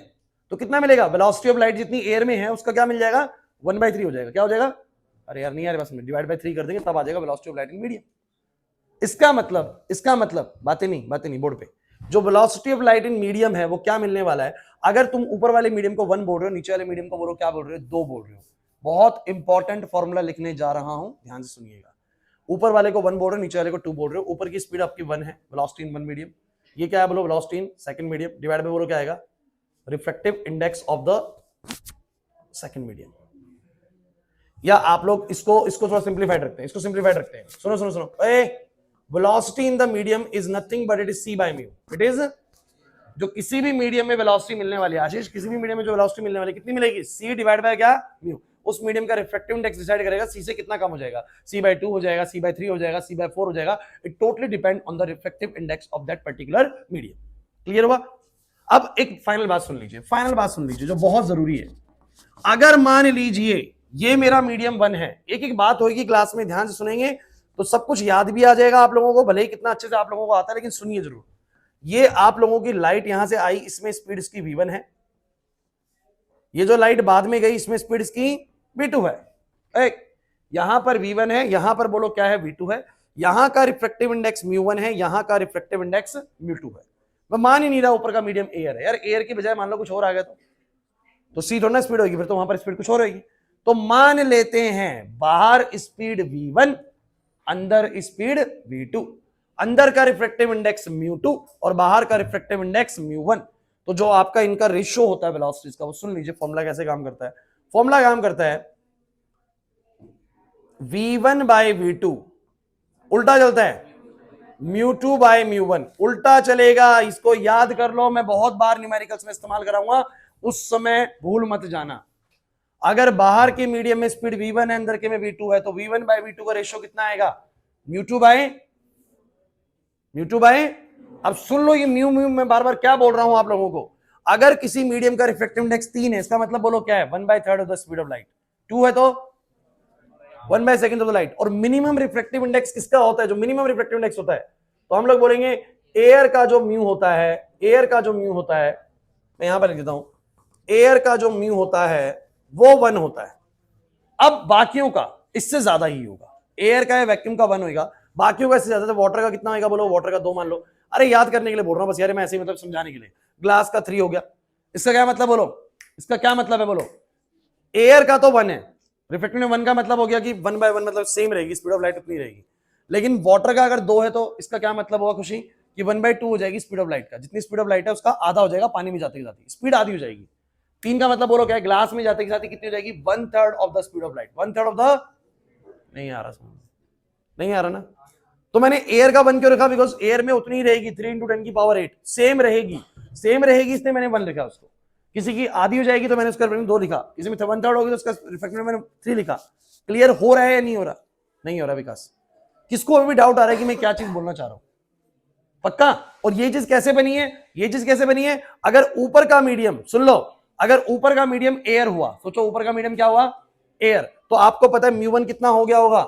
तो कितना मिलेगा? वेलोसिटी ऑफ लाइट जितनी एयर में है उसका क्या मिल जाएगा? 1/3 हो जाएगा। क्या हो जाएगा? अरे यार नहीं यार, बस डिवाइड बाय 3 कर देंगे तब आ जाएगा velocity of light in medium. इसका मतलब बातें नहीं बोर्ड पे, जो velocity of light in medium है वो क्या मिलने वाला है? अगर तुम ऊपर वाले मीडियम को 1 बोल रहे हो, नीचे वाले मीडियम को बोलो क्या बोल रहे हो? 2 बोल रहे हो। बहुत इंपॉर्टेंट फॉर्मूला लिखने जा रहा हूं, ध्यान से सुनिएगा। ऊपर वाले को 1 बोल रहे हो, नीचे वाले को 2 बोल रहे हो। ऊपर की स्पीड आपकी 1 है, वेलोसिटी इन 1 मीडियम। ये क्या है बोलो? Velocity in second medium. Divide by बोलो क्या आएगा? Refractive index of the second medium. या आप लोग इसको थोड़ा सिंप्लीफाइड रखते हैं। सुनो velocity in the medium is nothing but it is c by mu। it is जो किसी भी मीडियम में वेलोसिटी मिलने वाली है आशीष, किसी भी मीडियम में जो वेलोसिटी मिलने वाली कितनी मिलेगी? c डिवाइड बाय क्या? mu। उस मीडियम का रिफ्रैक्टिव इंडेक्स डिसाइड करेगा c से कितना कम हो जाएगा। c/2 हो जाएगा, c/3 हो जाएगा, c/4 हो जाएगा। It totally depend on the refractive index of that particular medium. Clear हुआ? अब एक फाइनल बात सुन लीजिए जो बहुत जरूरी है। अगर मान लीजिए ये मेरा मीडियम 1 है, एक बात होगी क्लास में, ध्यान से सुनेंगे तो सब कुछ याद भी आ जाएगा आप लोगों को, भले ही कितना अच्छे से आप लोगों को आता है, लेकिन सुनिए जरूर। ये आप लोगों की लाइट यहां से आई, इसमें स्पीड इसकी v1 है, ये जो लाइट बाद में गई इसमें स्पीड इसकी v2 है। एक यहां पर v1 है, यहां पर बोलो क्या है, v2 है, यहां का रिफ्रैक्टिव इंडेक्स μ1 है, यहां का रिफ्रैक्टिव इंडेक्स μ2 है। मैं मान ही नहीं रहा ऊपर का मीडियम एयर है यार, एयर की बजाय मान लो कुछ और आ गया तो सी थोड़ा ना स्पीड होगी, फिर तो वहां पर स्पीड कुछ और होगी। तो मान लेते हैं बाहर स्पीड v1, अंदर स्पीड v2, अंदर का रिफ्रैक्टिव इंडेक्स μ2 और बाहर का रिफ्रैक्टिव इंडेक्स μ1। तो जो आपका इनका रेशियो होता है वेलोसिटीज का, वो सुन लीजिए फॉर्मूला कैसे काम करता है। फॉर्मूला काम करता है v1 बाय v2 उल्टा चलता है μ2 बाय μ1, उल्टा चलेगा। इसको याद कर लो, मैं बहुत बार न्यूमेरिकल्स में इस्तेमाल कराऊंगा, उस समय भूल मत जाना। अगर बाहर के मीडियम में स्पीड v1 है, अंदर के में v2 है, तो v1 बाय v2 का रेशियो कितना आएगा, μ2 बाय। अब सुन लो ये म्यू म्यू मैं बार बार क्या बोल रहा हूं आप लोगों को। अगर किसी मीडियम का रिफ्रैक्टिव इंडेक्स 3 है, इसका मतलब बोलो क्या है, 1/3 of the speed of light. 2 है तो 1/2 ऑफ द लाइट। और मिनिमम रिफ्रैक्टिव इंडेक्स किसका होता है, जो मिनिमम रिफ्रैक्टिव इंडेक्स होता है, तो हम लोग बोलेंगे एयर का जो म्यू होता है, एयर का जो म्यू होता है, मैं यहां पर लिख देता हूं, एयर का जो म्यू होता है वो 1 होता है। अब बाकियों का इससे ज्यादा ही होगा, एयर का या वैक्यूम का 1 होगा, बाकियों का इससे ज्यादा। तो वाटर का कितना होगा, बोलो वाटर का 2 मान लो। अरे याद करने के लिए बोल रहा हूं बस यार, मैं ऐसे ही मतलब समझाने के लिए। ग्लास का 3 हो गया, इसका क्या मतलब बोलो, इसका क्या मतलब है बोलो, एयर का तो 1 है, रिफ्रैक्टिव 1 का मतलब हो गया कि 1/1 मतलब सेम रहेगी, स्पीड ऑफ लाइट उतनी रहेगी। लेकिन वाटर का अगर 2 है तो इसका क्या मतलब होगा खुशी, कि 1/2 हो जाएगी स्पीड ऑफ लाइट का, जितनी स्पीड ऑफ लाइट है उसका आधा हो जाएगा, पानी में जाते जाती स्पीड आधी हो जाएगी। 3 का मतलब बोलो क्या है, ग्लास में जाते जाती कितनी हो जाएगी, 1/3 of the speed of light, 1/3 of the, नहीं आ रहा समझ, नहीं आ रहा ना। तो मैंने एयर का 1 क्यों रखा, बिकॉज एयर में उतनी रहेगी, 3 × 10⁸ सेम रहेगी, सेम रहेगी, इसलिए मैंने 1 लिखा उसको। किसी की आधी हो जाएगी तो मैंने उसका 2 लिखा, किसी में 1/3 होगी तो उसका रिफ्रैक्टिव मैंने 3 लिखा। क्लियर हो रहा है या नहीं हो रहा, नहीं हो रहा विकास, किसको अभी डाउट आ रहा है कि मैं क्या चीज बोलना चाह रहा हूं, पक्का। और ये चीज कैसे बनी है, ये चीज कैसे बनी है, अगर ऊपर का मीडियम, सुन लो, अगर ऊपर का मीडियम एयर हुआ, सोचो ऊपर का मीडियम क्या हुआ, एयर, तो आपको पता है μ1 कितना हो गया होगा,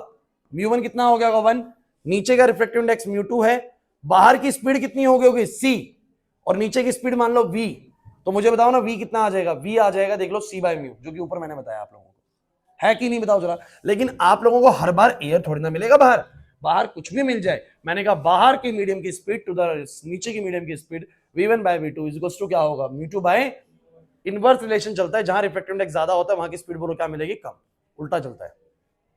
μ1 कितना हो गया होगा 1, नीचे का रिफ्रैक्टिव इंडेक्स μ2 है, बाहर की स्पीड कितनी हो गई होगी c, और नीचे की स्पीड मान लो v, तो मुझे बताओ ना v कितना आ जाएगा, v आ जाएगा देख लो c/μ, जो कि ऊपर मैंने बताया आप लोगों को, है कि नहीं बताओ जरा। लेकिन आप लोगों को हर बार एयर थोड़ी ना मिलेगा, बाहर बाहर कुछ भी मिल जाए। मैंने कहा बाहर की मीडियम की स्पीड टू द नीचे की मीडियम की speed v1/v2 is equals to क्या होगा, μ2/, इनवर्स रिलेशन चलता है, जहां रिफ्रैक्टिव इंडेक्स ज्यादा होता है वहां की स्पीड बोलो क्या मिलेगी, कम, उल्टा चलता है।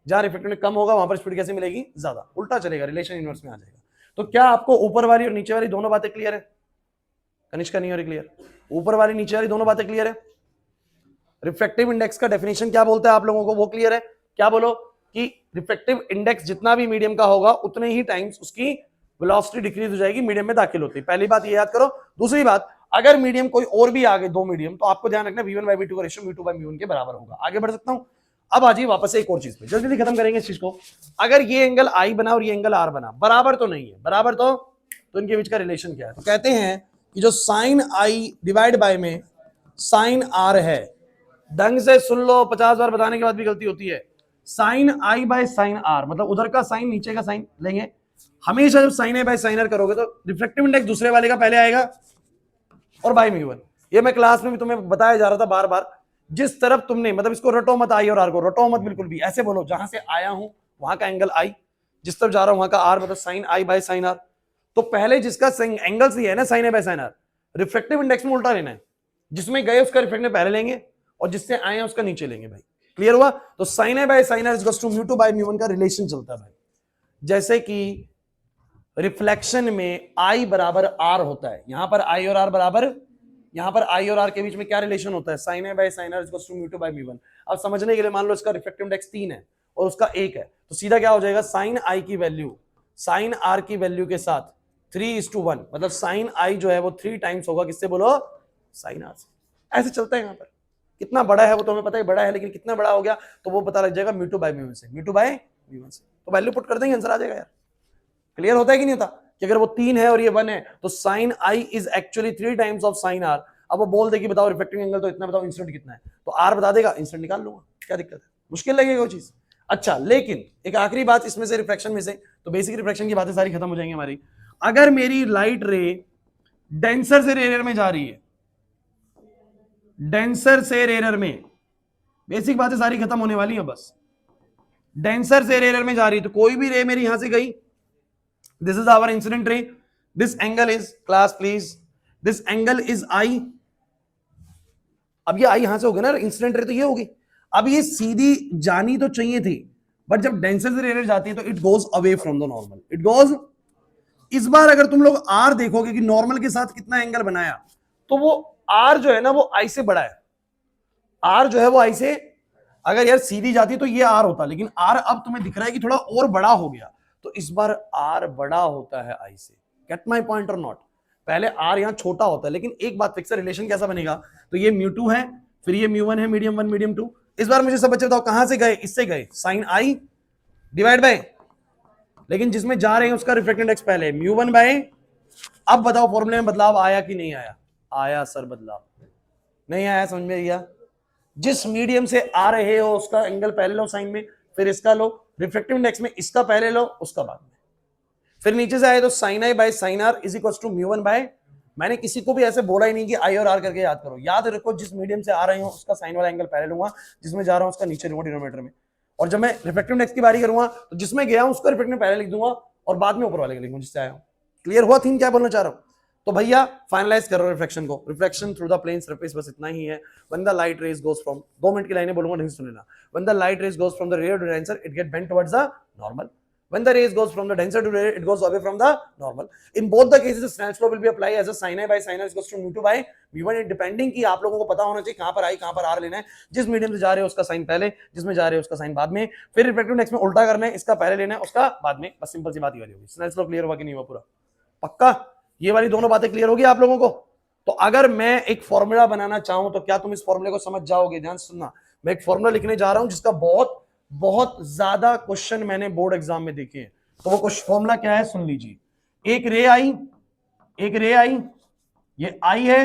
जहां रिफ्रैक्टिव इंडेक्स कम होगा वहां पर स्पीड कैसे मिलेगी, ज्यादा, उल्टा चलेगा, रिलेशन इनवर्स में आ जाएगा। तो क्या आपको ऊपर वाली और नीचे वाली दोनों बातें क्लियर है, कनिष्का नहीं हो रही क्लियर, ऊपर वाली नीचे वाली दोनों बातें क्लियर है। रिफ्रैक्टिव इंडेक्स का डेफिनेशन क्या बोलता है आप लोगों को, वो क्लियर है। क्या बोलो कि रिफ्रैक्टिव इंडेक्स जितना भी मीडियम का होगा उतने ही टाइम्स उसकी वेलोसिटी डिक्रीज हो जाएगी मीडियम में दाखिल होती है। पहली बात ये याद करो। दूसरी बात, अगर मीडियम कोई और भी आ गए, 2 मीडियम, तो आपको ध्यान रखना v1/v2 का रेशियो μ2/μ1 के बराबर होगा। आगे बढ़ सकता हूं। अब आ जाइए वापस एक और चीज पे, जल्दी खत्म करेंगे इस चीज को। अगर ये एंगल I बना और ये एंगल R बना, बराबर तो नहीं है, बराबर तो इनके बीच का रिलेशन क्या है, तो कहते हैं कि जो साइन I डिवाइड बाय में साइन R है, ढंग से सुन लो, 50 बार बताने के बाद भी गलती होती है। Sine I by sine R मतलब उधर का साइन नीचे का साइन लेंगे। हमेशा जब sine I by sine R करोगे तो रिफ्रैक्टिव इंडेक्स दूसरे वाले का पहले आएगा और बाय μ1। ये मैं क्लास में भी तुम्हें बताया जा रहा था बार बार, जिस तरफ तुमने मतलब इसको रटो मत, I और R को रटो मत बिल्कुल भी, ऐसे बोलो जहां से आया हूं वहां का एंगल I, जिस तरफ जा रहा हूं वहां का R, मतलब sine I by sine R। तो पहले जिसका एंगल सही है ना sine I by sine R, refractive index में उल्टा लेना है, जिसमें गए उसका रिफ्रैक्टिव पहले लेंगे और जिससे आए उसका नीचे लेंगे भाई। क्लियर हुआ। तो sine I by sine R equals to μ2/μ1 का रिलेशन चलता है भाई। जैसे कि रिफ्लेक्शन में I बराबर R होता है, यहां पर I और R बराबर, यहां पर I और R के बीच में क्या रिलेशन होता है, sine I by sine R equals to μ2/μ1। अब समझने के लिए मान लो इसका रिफ्रैक्टिव इंडेक्स 3 है और उसका 1 है, तो सीधा क्या हो जाएगा, साइन I की वैल्यू साइन R की वैल्यू के साथ 3:1, मतलब साइन I जो है वो 3 टाइम्स होगा किससे बोलो, साइन R से। ऐसे चलता है। यहाँ पर कितना बड़ा है वो तो हमें पता है बड़ा है, लेकिन कितना बड़ा हो गया तो वो पता लग जाएगा μ2/μ1 से, μ2/μ1 से। तो वैल्यू पुट कर देंगे, आंसर आ जाएगा यार। क्लियर होता है कि नहीं होता, कि अगर वो 3 है और ये 1 है तो sine I is actually 3 times of sine R। अब वो बोल दे कि बताओ रिफ्रैक्टिव एंगल तो इतना, बताओ इंसिडेंट कितना है, तो R बता देगा, इंसिडेंट निकाल लूंगा, क्या दिक्कत है, मुश्किल लगेगा वो चीज। अच्छा, लेकिन एक आखिरी बात इसमें से, रिफ्रैक्शन में से, तो बेसिक रिफ्रैक्शन की बातें सारी खत्म हो जाएंगी हमारी। अगर मेरी लाइट रे डेंसर से रेयर में जा रही है, डेंसर से रेयर में, बेसिक बातें सारी खत्म होने वाली है बस। डेंसर से रेयर में जा रही है, तो कोई भी रे मेरी यहां से गई, this is our incident ray, this angle is, class please, this angle is i. अब ये आई यहां से हो गया ना, इंसिडेंट रे तो ये होगी। अब ये सीधी जानी तो चाहिए थी, बट जब डेंसर से रेयर जाती है तो it goes away from the normal, it goes. इस बार अगर तुम लोग आर देखोगे कि नॉर्मल के साथ कितना एंगल बनाया, तो वो आर जो है ना वो आई से बड़ा है, आर जो है वो आई से, अगर यार सीधी जाती तो ये आर होता, लेकिन आर अब तुम्हें दिख रहा है कि थोड़ा और बड़ा हो गया, तो इस बार आर बड़ा होता है आई से। गेट माई पॉइंट और नॉट? पहले आर यहां छोटा होता है, लेकिन एक बात फिक्स है, रिलेशन कैसा बनेगा, तो ये म्यू2 है, फिर ये म्यू1 है, मीडियम 1 मीडियम 2। इस बार मुझे सब बच्चे बताओ कहां से गए, इससे गए, साइन आई डिवाइड बाय, लेकिन जिसमें जा रहे हैं उसका रिफ्लेक्टेड इंडेक्स पहले म्यू1 बाय। अब बताओ फॉर्मूले में बदलाव आया कि नहीं आया? आया सर बदलाव, नहीं आया? समझ में गया? जिस मीडियम से आ रहे हो उसका एंगल पहले लो साइन में, फिर इसका लो, रिफ्लेक्टिव इंडेक्स में इसका पहले लो उसका बाद में, फिर नीचे से आए तो sine I by sine are is equal to mu one by. मैंने किसी को भी ऐसे बोला ही नहीं कि आई और आर करके याद करो, याद रखो जिस मीडियम से आ रहे हो उसका साइन वाला एंगल पहले लूंगा, जिसमें जा रहा हूं उसका नीचे लूंगा डिनोमिनेटर में, और जब मैं रिफ्लेक्टिव इंडेक्स की बारी करूंगा तो जिसमें गया हूं उसका रिफ्लेक्टिव पहले लिख दूंगा और बाद में ऊपर वाले लिखूंगा जिससे आया हूं। क्लियर हुआ थीम क्या बोलना चाह रहा हूं? तो भैया फाइनलाइज करो रिफ्लेक्शन को, reflection through the plane surface बस इतना ही है। When the light rays goes from, 2 minute की लाइनें बोलूंगा नहीं सुन लेना। When the light rays goes from the rare to denser it get bent towards the normal, when the rays goes from the denser to rarer it goes away from the normal. In both the cases the Snell's law will be applied as a sin I by sin r is equals to mu2 by mu1, depending कि आप लोगों को पता होना चाहिए कहां पर आई कहां पर आर लेना है, जिस मीडियम से जा रहे हो उसका साइन पहले, जिसमें जा रहे हो उसका साइन बाद में, फिर रिफ्लेक्टिव इंडेक्स में उल्टा करना है, इसका पहले लेना है उसका बाद में, बस सिंपल सी बात ही वाली होगी। Snell's law क्लियर हुआ कि नहीं हुआ पूरा? पक्का ये वाली दोनों बातें क्लियर होगी आप लोगों को? तो अगर मैं एक फॉर्मूला बनाना चाहूं तो क्या तुम इस फॉर्मूले को समझ जाओगे? ध्यान सुनना, मैं एक फॉर्मूला लिखने जा रहा हूं जिसका बहुत बहुत ज्यादा क्वेश्चन मैंने बोर्ड एग्जाम में देखे हैं। तो वो कुछ फॉर्मूला क्या है सुन लीजिए, एक रे आई, एक रे आई, ये आई है,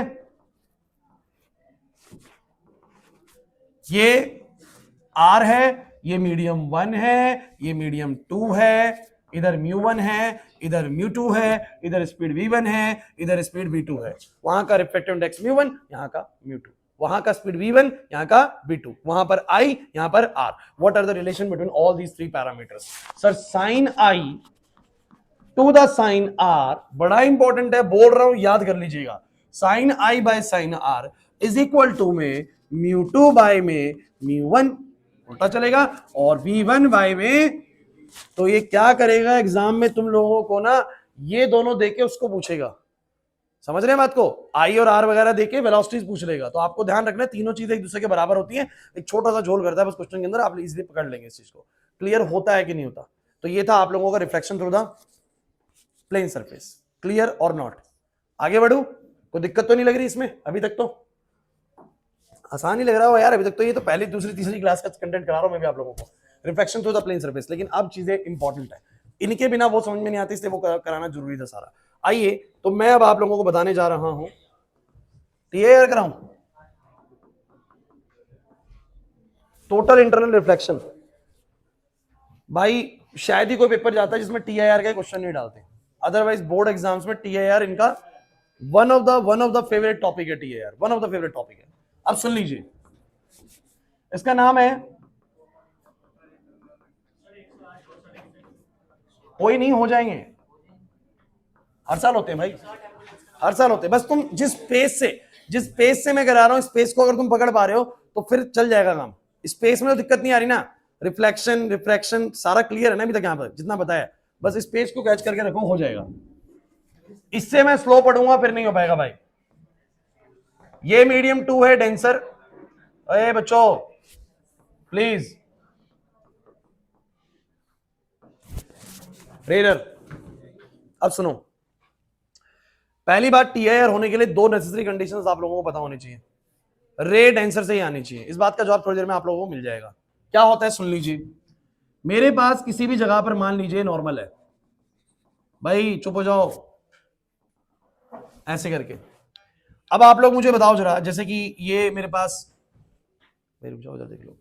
ये आर है, ये मीडियम 1 है, ये मीडियम 2 है, इधर म्यू1 है, इधर म्यू2 है, इधर स्पीड v1 है, इधर स्पीड v2 है, वहां का रिफ्लेक्टिव इंडेक्स म्यू1, यहां का म्यू2, वहां का स्पीड v1, यहां का v2, वहां पर i, यहां पर r। What are the relation between all these 3 parameters? Sir sine i to the sine r बड़ा इंपॉर्टेंट है, बोल रहा हूं याद कर लीजिएगा। Sine i by sine r is equal to में म्यू2 बाय में म्यू1, उल्टा चलेगा, और v1 बाय में, तो ये क्या करेगा एग्जाम में तुम लोगों को ना, ये दोनों देके उसको पूछेगा, समझ रहे हैं बात को? आई और आर वगैरह देके वेलोसिटीज पूछ लेगा। तो आपको ध्यान रखना है तीनों चीजें एक दूसरे के बराबर होती हैं, एक छोटा सा झोल करता है बस क्वेश्चन के अंदर, आप इजीली पकड़ लेंगे इस चीज को। क्लियर होता है कि नहीं होता? तो ये था आप लोगों का reflection through the plane surface. Clear और नॉट? आगे बढ़ू? कोई दिक्कत तो नहीं लग रही इसमें अभी तक? तो आसान ही लग रहा हो यार अभी तक तो, ये तो पहली दूसरी तीसरी क्लास का कंटेंट करा रहा हूं मैं भी आप लोगों को, reflection through the plane surface. लेकिन अब चीजें इंपॉर्टेंट है, इनके बिना वो समझ में नहीं आती, इसलिए वो कराना जरूरी था सारा। आइए तो मैं अब आप लोगों को बताने जा रहा हूं, टीआईआर कराऊं, टोटल इंटरनल रिफ्लेक्शन। भाई शायद ही कोई पेपर जाता है जिसमें टीआईआर का क्वेश्चन नहीं डालते, अदरवाइज बोर्ड एग्जाम्स में टीआईआर इनका one of the favourite topic है, TIR one of the favourite topic है। अब सुन लीजिए, इसका नाम है, कोई नहीं हो जाएंगे, हर साल होते हैं भाई, हर साल होते हैं, बस तुम जिस पेस से मैं करा रहा हूं, स्पेस को अगर तुम पकड़ पा रहे हो तो फिर चल जाएगा काम। स्पेस में तो दिक्कत नहीं आ रही ना, रिफ्लेक्शन रिफ्रैक्शन सारा क्लियर है ना अभी तक, यहां पर जितना बताया, बस स्पेस को कैच करके रखो, हो जाएगा। इससे मैं स्लो पढ़ूंगा फिर नहीं हो पाएगा भाई। ये मीडियम 2 है डेंसर, अरे बच्चों प्लीज, रेयर। अब सुनो, पहली बात, टीआईआर होने के लिए 2 नेसेसरी कंडीशंस आप लोगों को पता होनी चाहिए, रे डेंसर से ही आनी चाहिए। इस बात का जवाब थोड़ी देर में आप लोगों को मिल जाएगा। क्या होता है सुन लीजिए, मेरे पास किसी भी जगह पर मान लीजिए नॉर्मल है, भाई चुप हो जाओ ऐसे करके। अब आप लोग मुझे बताओ जरा, जैसे कि ये मेरे पास, रुक जाओ जरा देख लो,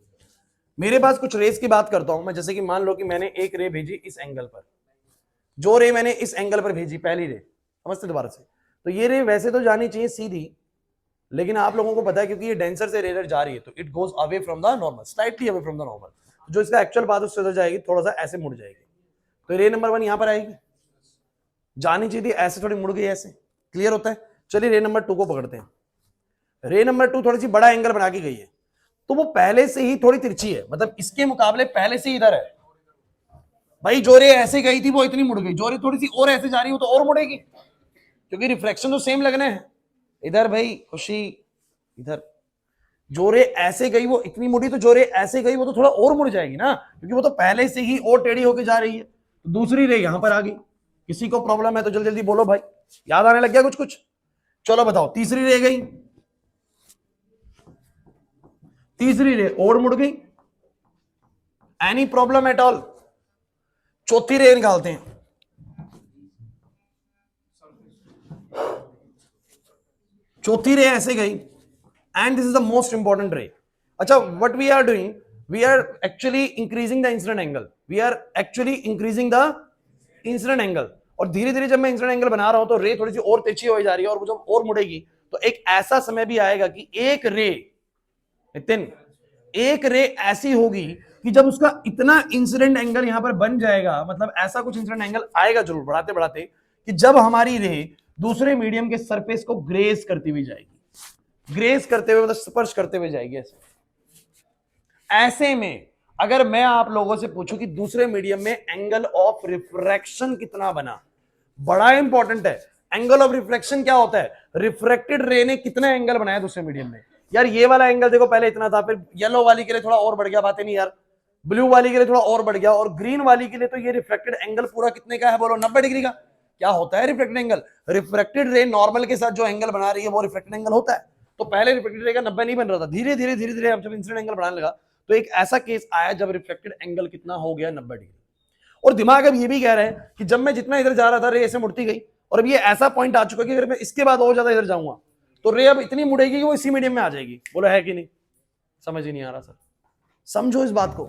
मेरे पास कुछ रेस की बात करता हूं मैं, जैसे कि मान लो कि मैंने एक रे भेजी इस एंगल पर, जो रे मैंने इस एंगल पर भेजी पहली रे, समझते दोबारा से, तो ये रे वैसे तो जानी चाहिए सीधी, लेकिन आप लोगों को पता है क्योंकि ये डेंसर से रेयर जा रही है तो it goes away from the normal, slightly away from the normal. जो इसका एक्चुअल पाथ उससे उधर जाएगी, थोड़ा सा ऐसे मुड़ जाएगी, तो रे नंबर 1 यहां पर आएगी, जानी चाहिए थी ऐसे, थोड़ी मुड़ गई ऐसे, क्लियर होता है। चलिए रे नंबर 2 को पकड़ते हैं। रे नंबर 2 थोड़ी सी बड़ा एंगल बना के गई है, तो वो पहले से ही थोड़ी तिरछी है, मतलब इसके मुकाबले पहले से ही इधर है भाई। जो रे ऐसे गई थी वो इतनी मुड़ गई, जो रे थोड़ी सी और ऐसे जा रही हो तो और मुड़ेगी, क्योंकि रिफ्लेक्शन तो सेम लगने हैं। इधर भाई खुशी, इधर जो रे ऐसे गई वो इतनी मुड़ी, तो जो रे ऐसे गई वो तो थोड़ा और मुड़ जाएगी ना, क्योंकि वो तो पहले से ही और टेढ़ी होके जा रही है। तो दूसरी रे यहां पर आ गई। किसी को प्रॉब्लम है तो जल्दी जल्दी बोलो भाई, याद आने लग गया कुछ कुछ? चलो बताओ, तीसरी रे गई, तीसरी रे और मुड़ गई, एनी प्रॉब्लम एट ऑल? चौथी रे निकालते हैं। चौथी रे ऐसे गई, and this is the most important ray. अच्छा, what we are doing, we are actually increasing the incident angle, we are actually increasing the incident angle. और धीरे धीरे जब मैं इंसिडेंट एंगल बना रहा हूं तो रे थोड़ी सी और तिरछी हो जा रही है, और वो जब और मुड़ेगी तो एक ऐसा समय भी आएगा कि एक रे, नितिन, एक रे ऐसी होगी कि जब उसका इतना इंसिडेंट एंगल यहां पर बन जाएगा, मतलब ऐसा कुछ इंसिडेंट एंगल आएगा जरूर बढ़ाते बढ़ाते, कि जब हमारी रे दूसरे मीडियम के सरफेस को ग्रेस करती हुई जाएगी, ग्रेस करते हुए मतलब स्पर्श करते हुए जाएगी ऐसे। ऐसे में अगर मैं आप लोगों से पूछूं कि दूसरे मीडियम में एंगल ऑफ रिफ्रैक्शन कितना बना, बड़ा इंपॉर्टेंट है। एंगल ऑफ रिफ्लेक्शन क्या होता है? रिफ्रैक्टेड रे ने कितना एंगल बनाया दूसरे मीडियम में। यार ये वाला एंगल देखो पहले इतना था, फिर येलो वाली के लिए थोड़ा और बढ़ गया, बातें नहीं यार, ब्लू वाली के लिए थोड़ा और बढ़ गया, और ग्रीन वाली के लिए तो ये रिफ्लेक्टेड एंगल पूरा कितने का है बोलो? 90 डिग्री का। क्या होता है reflected angle? Reflected ray normal के साथ जो एंगल बना रही है वो रिफ्लेक्टेड एंगल होता है। तो पहले रिफ्लेक्टेड रे का 90 नहीं बन रहा था, धीरे धीरे धीरे धीरे अब जब इंसिडेंट एंगल बनाने लगा तो एक ऐसा केस आया जब रिफ्लेक्टेड एंगल कितना हो गया? 90 डिग्री। और दिमाग अब ये भी कह रहा है कि जब मैं जितना इधर जा रहा था रे ऐसे मुड़ती गई, और अब ये ऐसा पॉइंट आ चुका कि अगर मैं इसके बाद और ज्यादा इधर जाऊंगा तो रे अब इतनी मुड़ेगी कि वो इसी मीडियम में आ जाएगी। बोलो है कि नहीं? समझ ही नहीं आ रहा सर, समझो इस बात को।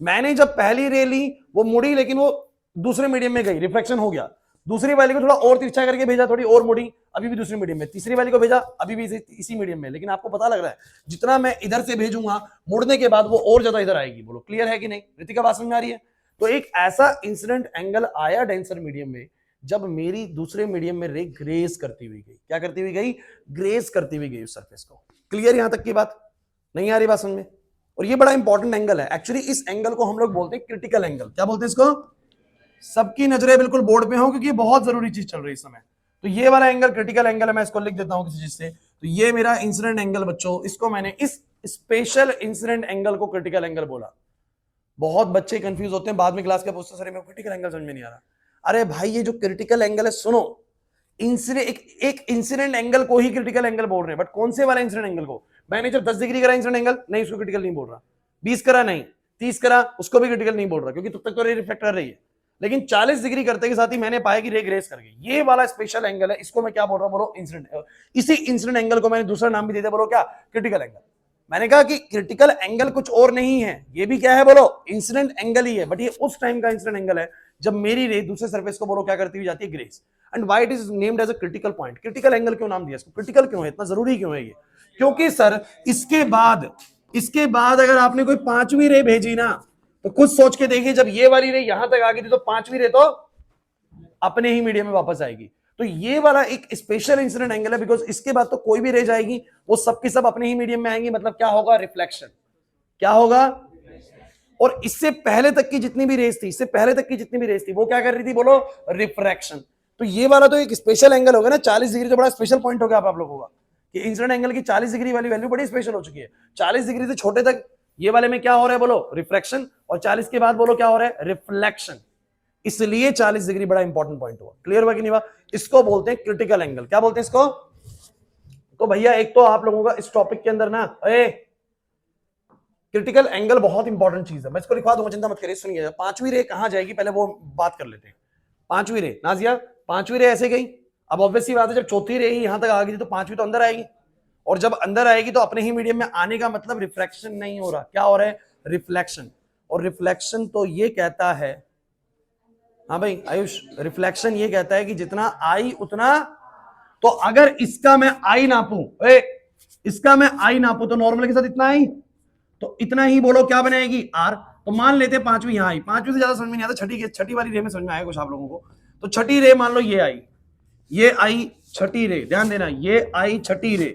मैंने जब पहली रे ली वो मुड़ी, लेकिन वो दूसरे मीडियम में गई, रिफ्लेक्शन हो गया। दूसरी वाली को थोड़ा और तिरछा करके भेजा, थोड़ी और मुड़ी, अभी भी दूसरी मीडियम में। तीसरी वाली को भेजा, अभी भी इसी मीडियम में। लेकिन आपको पता लग रहा है जितना मैं इधर से भेजूंगा मुड़ने के बाद वो और ज्यादा इधर आएगी। बोलो क्लियर है कि नहीं? रितिका बात समझ में आ रही है? तो एक ऐसा इंसिडेंट एंगल आया डेंसर मीडियम में जब मेरी दूसरे मीडियम में रे ग्रेस करती हुई गई। क्या करती हुई गई? ग्रेस करती हुई गई उस सरफेस को। क्लियर यहां तक की बात? नहीं आ रही बात समझ में? और ये बड़ा इंपॉर्टेंट एंगल है एक्चुअली। इस एंगल को हम लोग बोलते हैं क्रिटिकल एंगल। क्या बोलते हैं इसको? सबकी नजरें बिल्कुल बोर्ड पे हो, क्योंकि ये बहुत जरूरी चीज चल रही है इस समय। तो ये वाला एंगल क्रिटिकल एंगल है, मैं इसको लिख देता हूं किसी चीज से। तो ये मेरा इंसिडेंट एंगल बच्चों, इसको मैंने इस स्पेशल इंसिडेंट एंगल को क्रिटिकल एंगल बोला। बहुत बच्चे कंफ्यूज होते हैं, बाद में क्लास के पूछते सर मेरे को क्रिटिकल एंगल समझ में नहीं आ रहा। अरे भाई ये जो क्रिटिकल एंगल है, सुनो, एक इंसिडेंट एंगल को ही क्रिटिकल एंगल बोल रहे हैं, बट कौन से वाला इंसिडेंट एंगल को? मैंने जब 10 डिग्री करा इंसिडेंट एंगल, नहीं उसको क्रिटिकल नहीं बोल रहा। 20 करा नहीं, 30 करा, उसको भी क्रिटिकल नहीं बोल रहा, क्योंकि तब तक तो रे रिफ्लेक्ट कर रही है। लेकिन 40 डिग्री करते के साथ ही मैंने पाया कि रे ग्रेस कर गई। ये वाला स्पेशल एंगल है, इसको मैं क्या बोल रहा हूं? बोलो इंसिडेंट। इसी इंसिडेंट एंगल को मैंने दूसरा नाम भी दे दिया, बोलो क्या? Critical angle. मैंने कहा कि क्रिटिकल एंगल कुछ और नहीं है, ये भी क्या है? बोलो इंसिडेंट एंगल ही है, बट ये उस टाइम का इंसिडेंट एंगल है जब मेरी रे दूसरे सरफेस को बोलो क्या करती हुई जाती है? ग्रेस। And why it is named as a critical point. Critical angle क्यों नाम दिया इसको? क्रिटिकल क्यों है? इतना जरूरी क्यों है ये? क्योंकि सर इसके बाद अगर आपने कोई 5वीं रे भेजी ना, तो कुछ सोच के देखिए, जब ये वाली रे यहां तक आ गई थी तो 5वीं रे तो अपने ही मीडियम में वापस आएगी। तो ये वाला एक स्पेशल इंसिडेंट एंगल है, बिकॉज इसके बाद तो कोई भी रे जाएगी वो सबकी सब अपने ही मीडियम में आएंगी। मतलब क्या होगा? रिफ्लेक्शन। क्या होगा? और इससे पहले तक की जितनी भी रेस थी, इससे पहले तक की जितनी भी रेस थी, वो क्या कर रही थी? बोलो रिफ्रैक्शन। तो ये वाला तो एक स्पेशल एंगल होगा ना, 40 डिग्री तो बड़ा स्पेशल पॉइंट हो गया आप लोगों का, कि इंसिडेंट एंगल की 40 डिग्री वाली वैल्यू बड़ी स्पेशल हो चुकी है। 40 डिग्री से छोटे तक ये वाले में क्या हो रहा है? बोलो रिफ्रैक्शन। और 40 के बाद बोलो क्या हो रहा है? रिफ्लेक्शन। इसलिए 40 डिग्री बड़ा इंपॉर्टेंट पॉइंट हुआ। क्लियर हुआ कि नहीं हुआ? इसको बोलते हैं क्रिटिकल एंगल। क्या बोलते हैं इसको? तो भैया एक तो आप लोगों का इस टॉपिक के अंदर ना, क्रिटिकल एंगल बहुत इंपॉर्टेंट चीज है, मैं इसको लिखवा दूंगा, चिंता मत करिए। सुनिए, 5वीं रे कहां जाएगी पहले वो बात कर लेते हैं। 5वीं रे नाजिया, 5वीं रे ऐसे गई। अब ऑब्वियसली बात है, जब चौथी रे ही यहां तक आ गई तो 5वीं तो अंदर आएगी, और जब अंदर आएगी तो अपने ही मीडियम में आने का मतलब रिफ्लेक्शन नहीं हो रहा। क्या हो रहा है? रिफ्लेक्शन। और रिफ्लेक्शन तो ये कहता है, हाँ भाई आयुष, रिफ्लेक्शन ये कहता है कि जितना आई उतना, तो अगर इसका मैं आई नापूं, इसका मैं आई नापूं तो नॉर्मल के साथ इतना आई, तो इतना ही बोलो क्या बनाएगी आर। तो मान लेते हैं पांचवी यहां आई, पांचवी से ज्यादा समझ में नहीं आता, छठी वाली रे में समझ में आएगा कुछ आप लोगों को। तो छठी रे मान लो ये आई छठी रे, ध्यान देना ये आई छठी रे।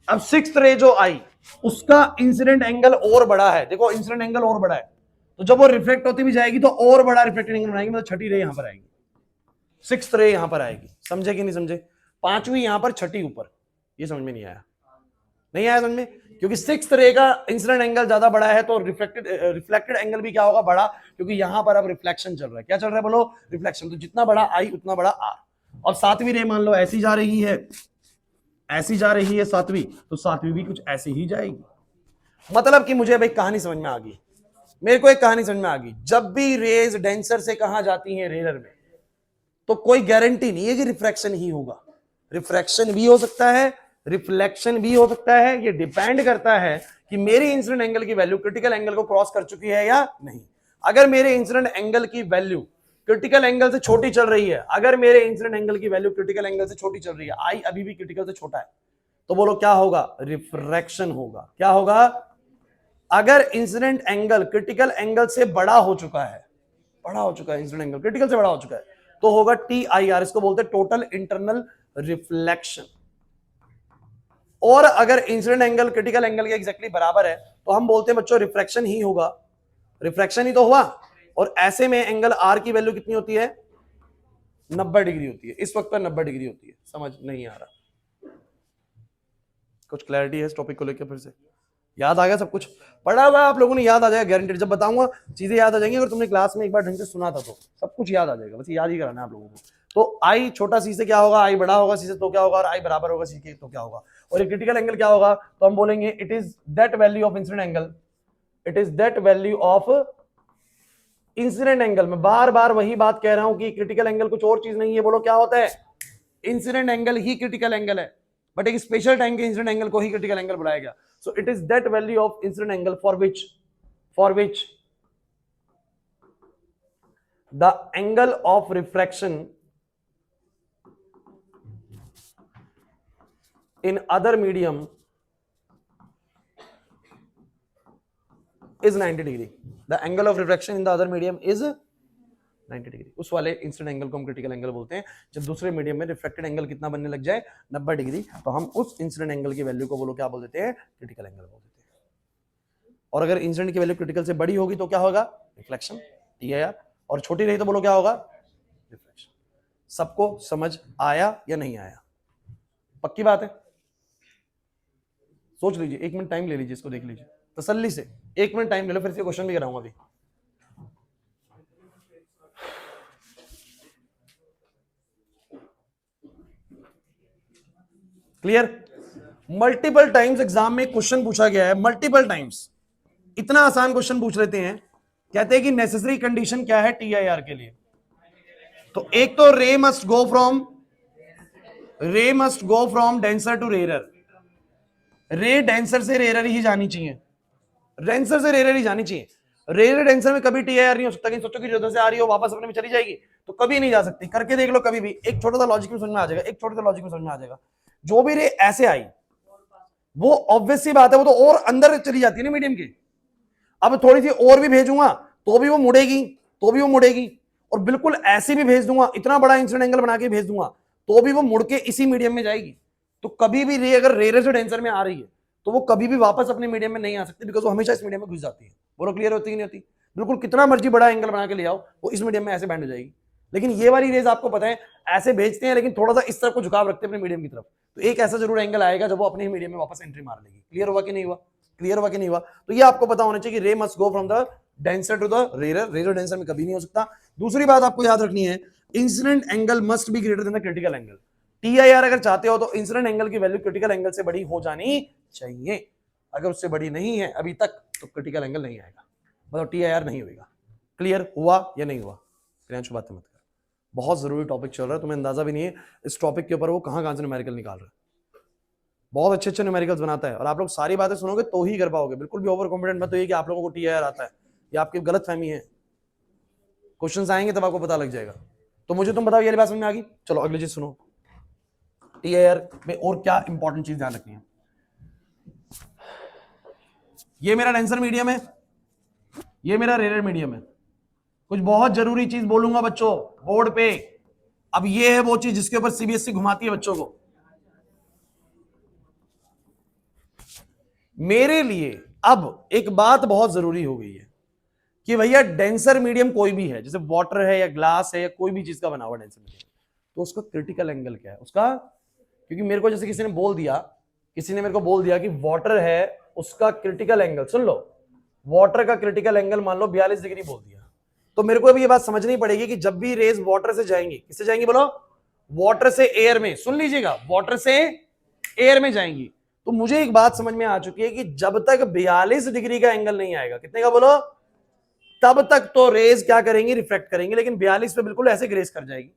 अब सिक्स्थ रे जो आई उसका इंसिडेंट एंगल और बड़ा है, देखो इंसिडेंट एंगल और बड़ा है, तो जब वो रिफ्लेक्ट होती भी जाएगी तो और बड़ा रिफ्लेक्टेड एंगल बनाएगी, मतलब छठी रे यहां पर आएगी, सिक्स्थ रे यहां पर आएगी। समझे कि नहीं समझे? पांचवी यहां पर छठी ऊपर, ये समझ में नहीं आया? नहीं आया समझ में? क्योंकि सिक्स्थ रे का इंसिडेंट एंगल ज्यादा बड़ा है तो रिफ्लेक्टेड एंगल भी क्या होगा, बड़ा, क्योंकि यहां पर अब रिफ्लेक्शन चल रहा है। क्या चल रहा है बोलो? रिफ्लेक्शन। तो जितना बड़ा आई उतना बड़ा आर। और सातवीं रे मान लो ऐसी जा रही है, ऐसी जा रही है सातवीं, तो सातवीं भी कुछ ऐसी ही जाएगी। मतलब कि मुझे भाई कहानी समझ में आ गई, मेरे को एक कहानी समझ में आ गई। जब भी रेज डेंसर से कहां जाती हैं, रेयर में, तो कोई गारंटी नहीं है कि रिफ्रैक्शन ही होगा। रिफ्रैक्शन भी हो सकता है, रिफ्लेक्शन भी हो सकता है। ये डिपेंड करता है कि मेरी इंसिडेंट एंगल की वैल्यू क्रिटिकल एंगल को क्रॉस कर चुकी है या नहीं। अगर मेरे इंसिडेंट एंगल की वैल्यू क्रिटिकल एंगल से छोटी चल रही है, अगर मेरे इंसिडेंट एंगल की वैल्यू क्रिटिकल एंगल से छोटी चल रही है, आई अभी भी क्रिटिकल से छोटा है, तो बोलो क्या होगा? रिफ्रैक्शन होगा। क्या होगा? अगर इंसिडेंट एंगल क्रिटिकल एंगल से बड़ा हो चुका है, बड़ा हो चुका है, इंसिडेंट एंगल क्रिटिकल से बड़ा हो चुका है, तो होगा TIR, इसको बोलते हैं टोटल इंटरनल रिफ्लेक्शन। और अगर इंसिडेंट एंगल क्रिटिकल एंगल के एग्जैक्टली बराबर है तो हम बोलते हैं बच्चों रिफ्रैक्शन ही होगा, रिफ्रैक्शन ही तो हुआ। और ऐसे में एंगल आर की वैल्यू कितनी होती है? 90 डिग्री होती है। इस वक्त पर 90 डिग्री होती है। समझ नहीं आ रहा? कुछ क्लैरिटी है इस टॉपिक को लेकर? फिर से याद आ गया? सब कुछ पढ़ा हुआ आप लोगों ने, याद आ जाएगा गारंटेड। जब बताऊंगा चीजें याद आ जाएंगी। अगर तुमने क्लास में एक बार ढंग से सुना था तो सब कुछ याद आ जाएगा, बस याद ही कराना है आप लोगों को। तो आई छोटा सी से क्या होगा? आई बड़ा होगा सी से तो क्या होगा? और आई बराबर होगा सी के तो क्या होगा? और ये क्रिटिकल एंगल क्या होगा? तो हम बोलेंगे it is that value of incident angle, it is that value of incident angle. मैं बार बार वही बात कह रहा हूं कि क्रिटिकल एंगल कुछ और चीज नहीं है। बोलो क्या होता है? इंसिडेंट एंगल ही क्रिटिकल एंगल है, बट एक स्पेशल टाइम के इंसिडेंट एंगल को ही क्रिटिकल एंगल बुलाया गया। So it is that value of incident angle for which the angle of refraction in other medium is 90 degree. The angle of refraction in the other medium is 90 degree. उस वाले incident angle को हम critical angle बोलते हैं। जब दूसरे medium में reflected angle कितना बनने लग जाए? 90 डिग्री, तो हम उस इंसिडेंट एंगल की वैल्यू को बोलो क्या बोल देते हैं? क्रिटिकल एंगल बोल देते हैं। और अगर इंसिडेंट की वैल्यू क्रिटिकल से बड़ी होगी तो क्या होगा? Reflection, TIR। और छोटी रही तो बोलो क्या होगा? रिफ्लेक्शन। सबको समझ आया या नहीं आया? पक्की बात है? सोच लीजिए, 1 मिनट टाइम ले लीजिए, इसको देख लीजिए तसल्ली से। 1 मिनट टाइम ले लो, फिर से क्वेश्चन भी कराऊंगा अभी। क्लियर? मल्टीपल टाइम्स एग्जाम में क्वेश्चन पूछा गया है, मल्टीपल टाइम्स। इतना आसान क्वेश्चन पूछ लेते हैं, कहते हैं कि नेसेसरी कंडीशन क्या है TIR के लिए? तो एक तो ray must go from denser to rare. Ray denser से रेयर ही जानी चाहिए, डेंसर से रेयर ही जानी चाहिए। रेयर डेंसर में कभी TIR नहीं हो सकता। कि सोचो कि जो से आ रही हो वापस अपने में चली जाएगी, तो कभी नहीं जा सकती। करके देख लो कभी भी। एक छोटा सा लॉजिक में समझ में आ जाएगा, एक छोटे सा लॉजिक में समझ में आ जाएगा। जो भी रे ऐसे आई, वो ऑब्वियस सी बात है, वो तो और अंदर चली जाती है ना मीडियम की। अब थोड़ी सी और भी भेजूंगा तो भी वो मुड़ेगी, और बिल्कुल ऐसे भी भेज दूंगा, इतना बड़ा इंसिडेंट एंगल बना के भेज दूंगा, तो भी वो मुड़ के इसी मीडियम में जाएगी। तो कभी भी रे अगर रेयर से डेंसर में आ रही है तो वो कभी भी वापस अपने मीडियम में नहीं आ सकती, बिकॉज वो हमेशा इस मीडियम में घुस जाती है। बोलो क्लियर होती है नहीं होती? बिल्कुल कितना मर्जी बड़ा एंगल बना के ले आओ, वो इस मीडियम में ऐसे बैंड हो जाएगी। लेकिन ये वाली रेज आपको पता है ऐसे भेजते हैं, लेकिन थोड़ा सा इस तरफ को झुकाव रखते हैं अपने मीडियम की तरफ, तो एक ऐसा जरूर एंगल आएगा जब वो अपने मीडियम में वापस एंट्री मार लेगी। क्लियर हुआ कि नहीं हुआ? क्लियर हुआ कि नहीं हुआ? तो ये आपको पता होना चाहिए कि ray must go from the denser to the rare. Rare denser में कभी नहीं हो सकता। दूसरी बात आपको याद रखनी है, incident angle must be greater than the critical angle. TIR अगर चाहते हो तो इंसिडेंट एंगल की वैल्यू क्रिटिकल एंगल से बड़ी हो जानी चाहिए। अगर उससे बड़ी नहीं है अभी तक तो क्रिटिकल एंगल नहीं आएगा, मतलब TIR नहीं होगा। क्लियर हुआ या नहीं हुआ? प्रियांशु बातें मत कर, बहुत जरूरी टॉपिक चल रहा है, तुम्हें अंदाजा भी नहीं है इस टॉपिक के ऊपर वो कहां से न्यूमेरिकल निकाल रहा है। बहुत अच्छे अच्छे न्यूमेरिकल्स बनाता है, और आप लोग सारी बातें सुनोगे तो ही कर पाओगे। बिल्कुल भी ओवर कॉन्फिडेंट मत होइए कि आप लोगों को TIR आता है, ये आपकी गलत फहमी है। क्वेश्चंस आएंगे तब आपको पता लग जाएगा। तो मुझे तुम बताओ, ये बात समझ में आ गई? चलो अगली चीज सुनो। TIR में और क्या इंपॉर्टेंट चीज ध्यान रखनी है, ये मेरा डेंसर मीडियम है, ये मेरा रेयर मीडियम है। कुछ बहुत जरूरी चीज बोलूंगा बच्चों बोर्ड पे, अब ये है वो चीज जिसके ऊपर CBSE घुमाती है बच्चों को। मेरे लिए अब एक बात बहुत जरूरी हो गई है कि भैया डेंसर मीडियम कोई भी है, जैसे वाटर है या ग्लास है या कोई भी चीज का बना हुआ डेंसर मीडियम, तो उसका क्रिटिकल एंगल क्या है उसका, क्योंकि मेरे को जैसे किसी ने मेरे को बोल दिया कि वाटर है, उसका क्रिटिकल एंगल, सुन लो, वाटर का क्रिटिकल एंगल मान लो 42 डिग्री बोल दिया, तो मेरे को अभी ये बात समझनी पड़ेगी कि जब भी रेज वाटर से जाएंगी, किससे जाएंगी बोलो, वाटर से एयर में, सुन लीजिएगा, वाटर से एयर में जाएंगी, तो मुझे एक बात समझ में आ चुकी है कि जब तक 42 डिग्री का एंगल नहीं आएगा, कितने का बोलो, तब तक तो रेज क्या करेंगी, रिफ्लेक्ट करेंगे, लेकिन 42 पे बिल्कुल ऐसे ग्रेस कर जाएगी,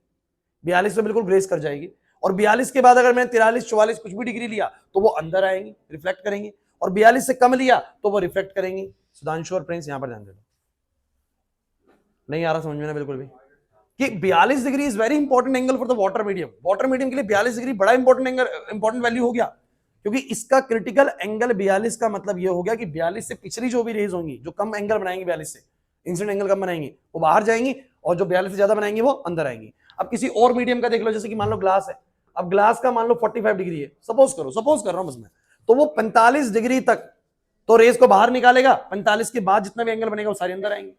42 पे बिल्कुल ग्रेस कर जाएगी, और 42 के बाद अगर मैंने 43, 44 कुछ भी डिग्री लिया तो वो अंदर आएंगी, रिफ्लेक्ट करेंगी, और 42 से कम लिया तो वो रिफ्लेक्ट करेंगी। सुधांशु और प्रिंस यहां पर ध्यान दे दो, नहीं आ रहा समझ में ना बिल्कुल भी, कि 42 degree is very important angle for the water medium. Water medium के लिए 42 डिग्री बड़ा इंपॉर्टेंट एंगल, इंपॉर्टेंट वैल्यू हो गया, क्योंकि इसका क्रिटिकल एंगल 42 का मतलब ये हो गया कि 42 से पिछली जो भी रेज होंगी, जो कम एंगल बनाएंगी 42 से, इंसिडेंट एंगल कम बनाएंगी, वो बाहर जाएंगी, और जो 42 से ज्यादा बनाएंगी वो अंदर आएंगी। अब किसी और मीडियम का देख लो, जैसे कि मान लो ग्लास है, अब ग्लास का मान लो 45 डिग्री है, सपोज कर रहा हूं बस मैं, तो वो 45 डिग्री तक तो रेस को बाहर निकालेगा, 45 के बाद जितना भी एंगल बनेगा वो सारे अंदर आएंगे।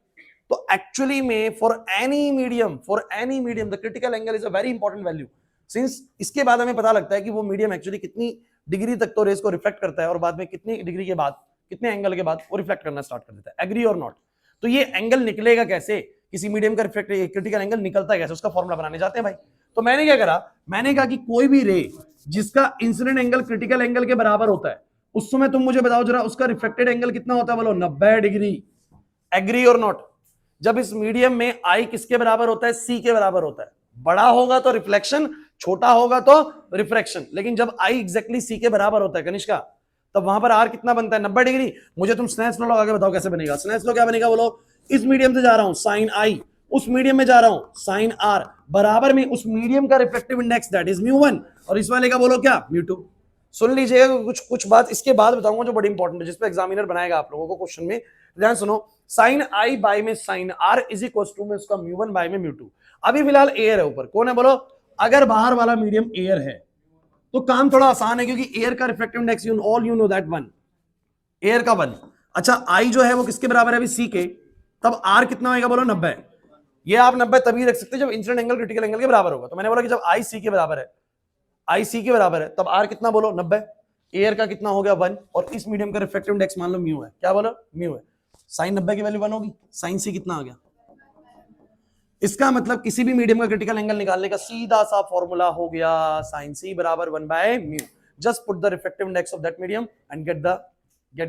तो एक्चुअली में for any medium the critical angle is a very important value, since इसके बाद हमें पता लगता है कि वो मीडियम एक्चुअली कितनी डिग्री तक तो रेस को रिफ्लेक्ट करता है, और बाद में कितनी डिग्री के बाद, कितने एंगल के बाद वो रिफ्लेक्ट करना स्टार्ट कर देता है, एग्री और नॉट। तो ये एंगल निकलेगा कैसे, किसी मीडियम का क्रिटिकल एंगल निकलता है कैसे, उसका फॉर्मूला बनाने जाते हैं भाई। तो मैंने क्या करा, मैंने कहा कि कोई भी रे जिसका इंसिडेंट एंगल क्रिटिकल एंगल के बराबर होता है, उस समय तुम मुझे बताओ जरा उसका रिफ्लेक्टेड एंगल कितना होता है, बोलो 90 डिग्री, एग्री और नॉट। जब इस मीडियम में आई किसके बराबर होता है, सी के बराबर होता है, बड़ा होगा तो रिफ्लेक्शन, छोटा होगा तो रिफ्रैक्शन, लेकिन जब आई एग्जैक्टली सी के बराबर होता है कनिष्का, तब वहां पर आर कितना बनता है, 90 डिग्री। मुझे तुम स्नेल्स लॉ लगा के बताओ कैसे बनेगा, स्नेल्स लॉ क्या बनेगा बोलो, इस मीडियम से जा रहा हूं साइन आई, उस मीडियम में जा रहा हूं साइन आर, बराबर में उस मीडियम का रिफ्लेक्टिव इंडेक्स दैट इज μ1, और इस वाले का बोलो क्या, μ2। सुन लीजिएगा, कुछ बात इसके बाद बताऊंगा जो बड़ी इंपॉर्टेंट है, जिसपे एग्जामिनर बनाएगा आप लोगों को क्वेश्चन में, ध्यान सुनो। साइन आई बाय में sine are is equal to में उसका μ1 बाय में μ2। अभी फिलहाल एयर है ऊपर, कौन है बोलो, अगर बाहर वाला मीडियम एयर है तो काम थोड़ा आसान है, क्योंकि एयर का reflective index you know that 1, air का 1। अच्छा आई जो है वो किसके बराबर है अभी, सी के, तब आर कितना होगा बोलो 90। ये आप 90 तभी रख सकते जब इंसिडेंट एंगल क्रिटिकल एंगल के बराबर होगा। तो मैंने बोला कि जब आई सी के बराबर है, आई सी के बराबर है, तब आर कितना बोलो 90, एयर का कितना हो गया 1, और इस मीडियम का रिफ्लेक्टिव इंडेक्स मान लो म्यू है, क्या बोलो म्यू है, साइन 90 की वैल्यू 1 होगी, साइन सी कितना आ गया। इसका मतलब किसी भी मीडियम का क्रिटिकल एंगल निकालने का सीधा सा फॉर्मूला हो गया, साइन सी बराबर 1 by mu. Just put the reflective index of that medium and get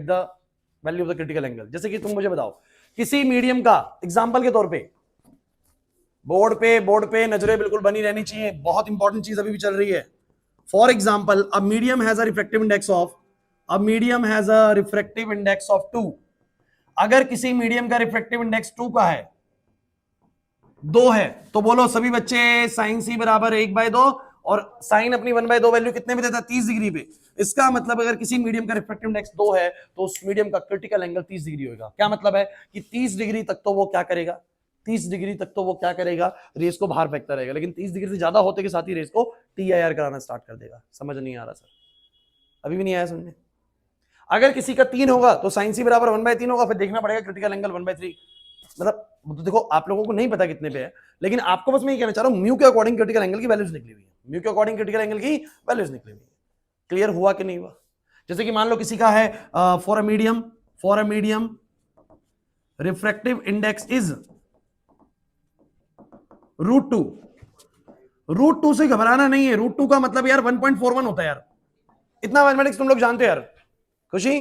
the value of the critical angle. जैसे कि तुम मुझे बताओ किसी मीडियम का, एग्जांपल के तौर पे, बोर्ड पे नजरें बिल्कुल बनी रहनी चाहिए, बहुत इंपॉर्टेंट चीज अभी भी चल रही है। For example a medium has a reflective index of 2। अगर किसी मीडियम का रिफ्लेक्टिव इंडेक्स 2 का है, 2 है, तो बोलो सभी बच्चे साइन सी बराबर 1/2, और साइन अपनी 1/2 वैल्यू कितने पे देता है, 30 डिग्री पे। इसका मतलब अगर किसी मीडियम का रिफ्लेक्टिव इंडेक्स 2 है तो उस मीडियम का क्रिटिकल एंगल 30 डिग्री होगा। क्या मतलब है कि 30 डिग्री तक तो वो क्या करेगा, 30 डिग्री तक तो वो क्या करेगा, रेस को बाहर फेंकता रहेगा, लेकिन 30 डिग्री से ज्यादा होते के साथ ही रेस को TIR कराना स्टार्ट कर देगा। समझ नहीं आ रहा सर, अभी भी नहीं आया समझ में। अगर किसी का 3 होगा तो साइन सी बराबर 1/3 होगा, फिर देखना पड़ेगा क्रिटिकल एंगल 1/3, मतलब तो देखो आप लोगों को नहीं पता कितने पे है, लेकिन आपको बस मैं ये कहना चाह रहा हूं म्यू के अकॉर्डिंग क्रिटिकल एंगल की वैल्यूज निकली हुई है, म्यू के अकॉर्डिंग क्रिटिकल एंगल की वैल्यूज निकली हुई है। क्लियर हुआ कि नहीं हुआ। जैसे कि मान लो किसी का है for a medium refractive index is √2। √2 से घबराना नहीं है, √2 का मतलब यार 1.41 होता है यार, इतना मैथमेटिक्स तुम लोग जानते हो यार खुशी।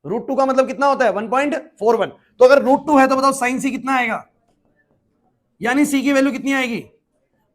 √2 का मतलब कितना होता है 1.41। तो अगर √2 है तो बताओ साइन सी कितना आएगा, यानी सी की वैल्यू कितनी आएगी,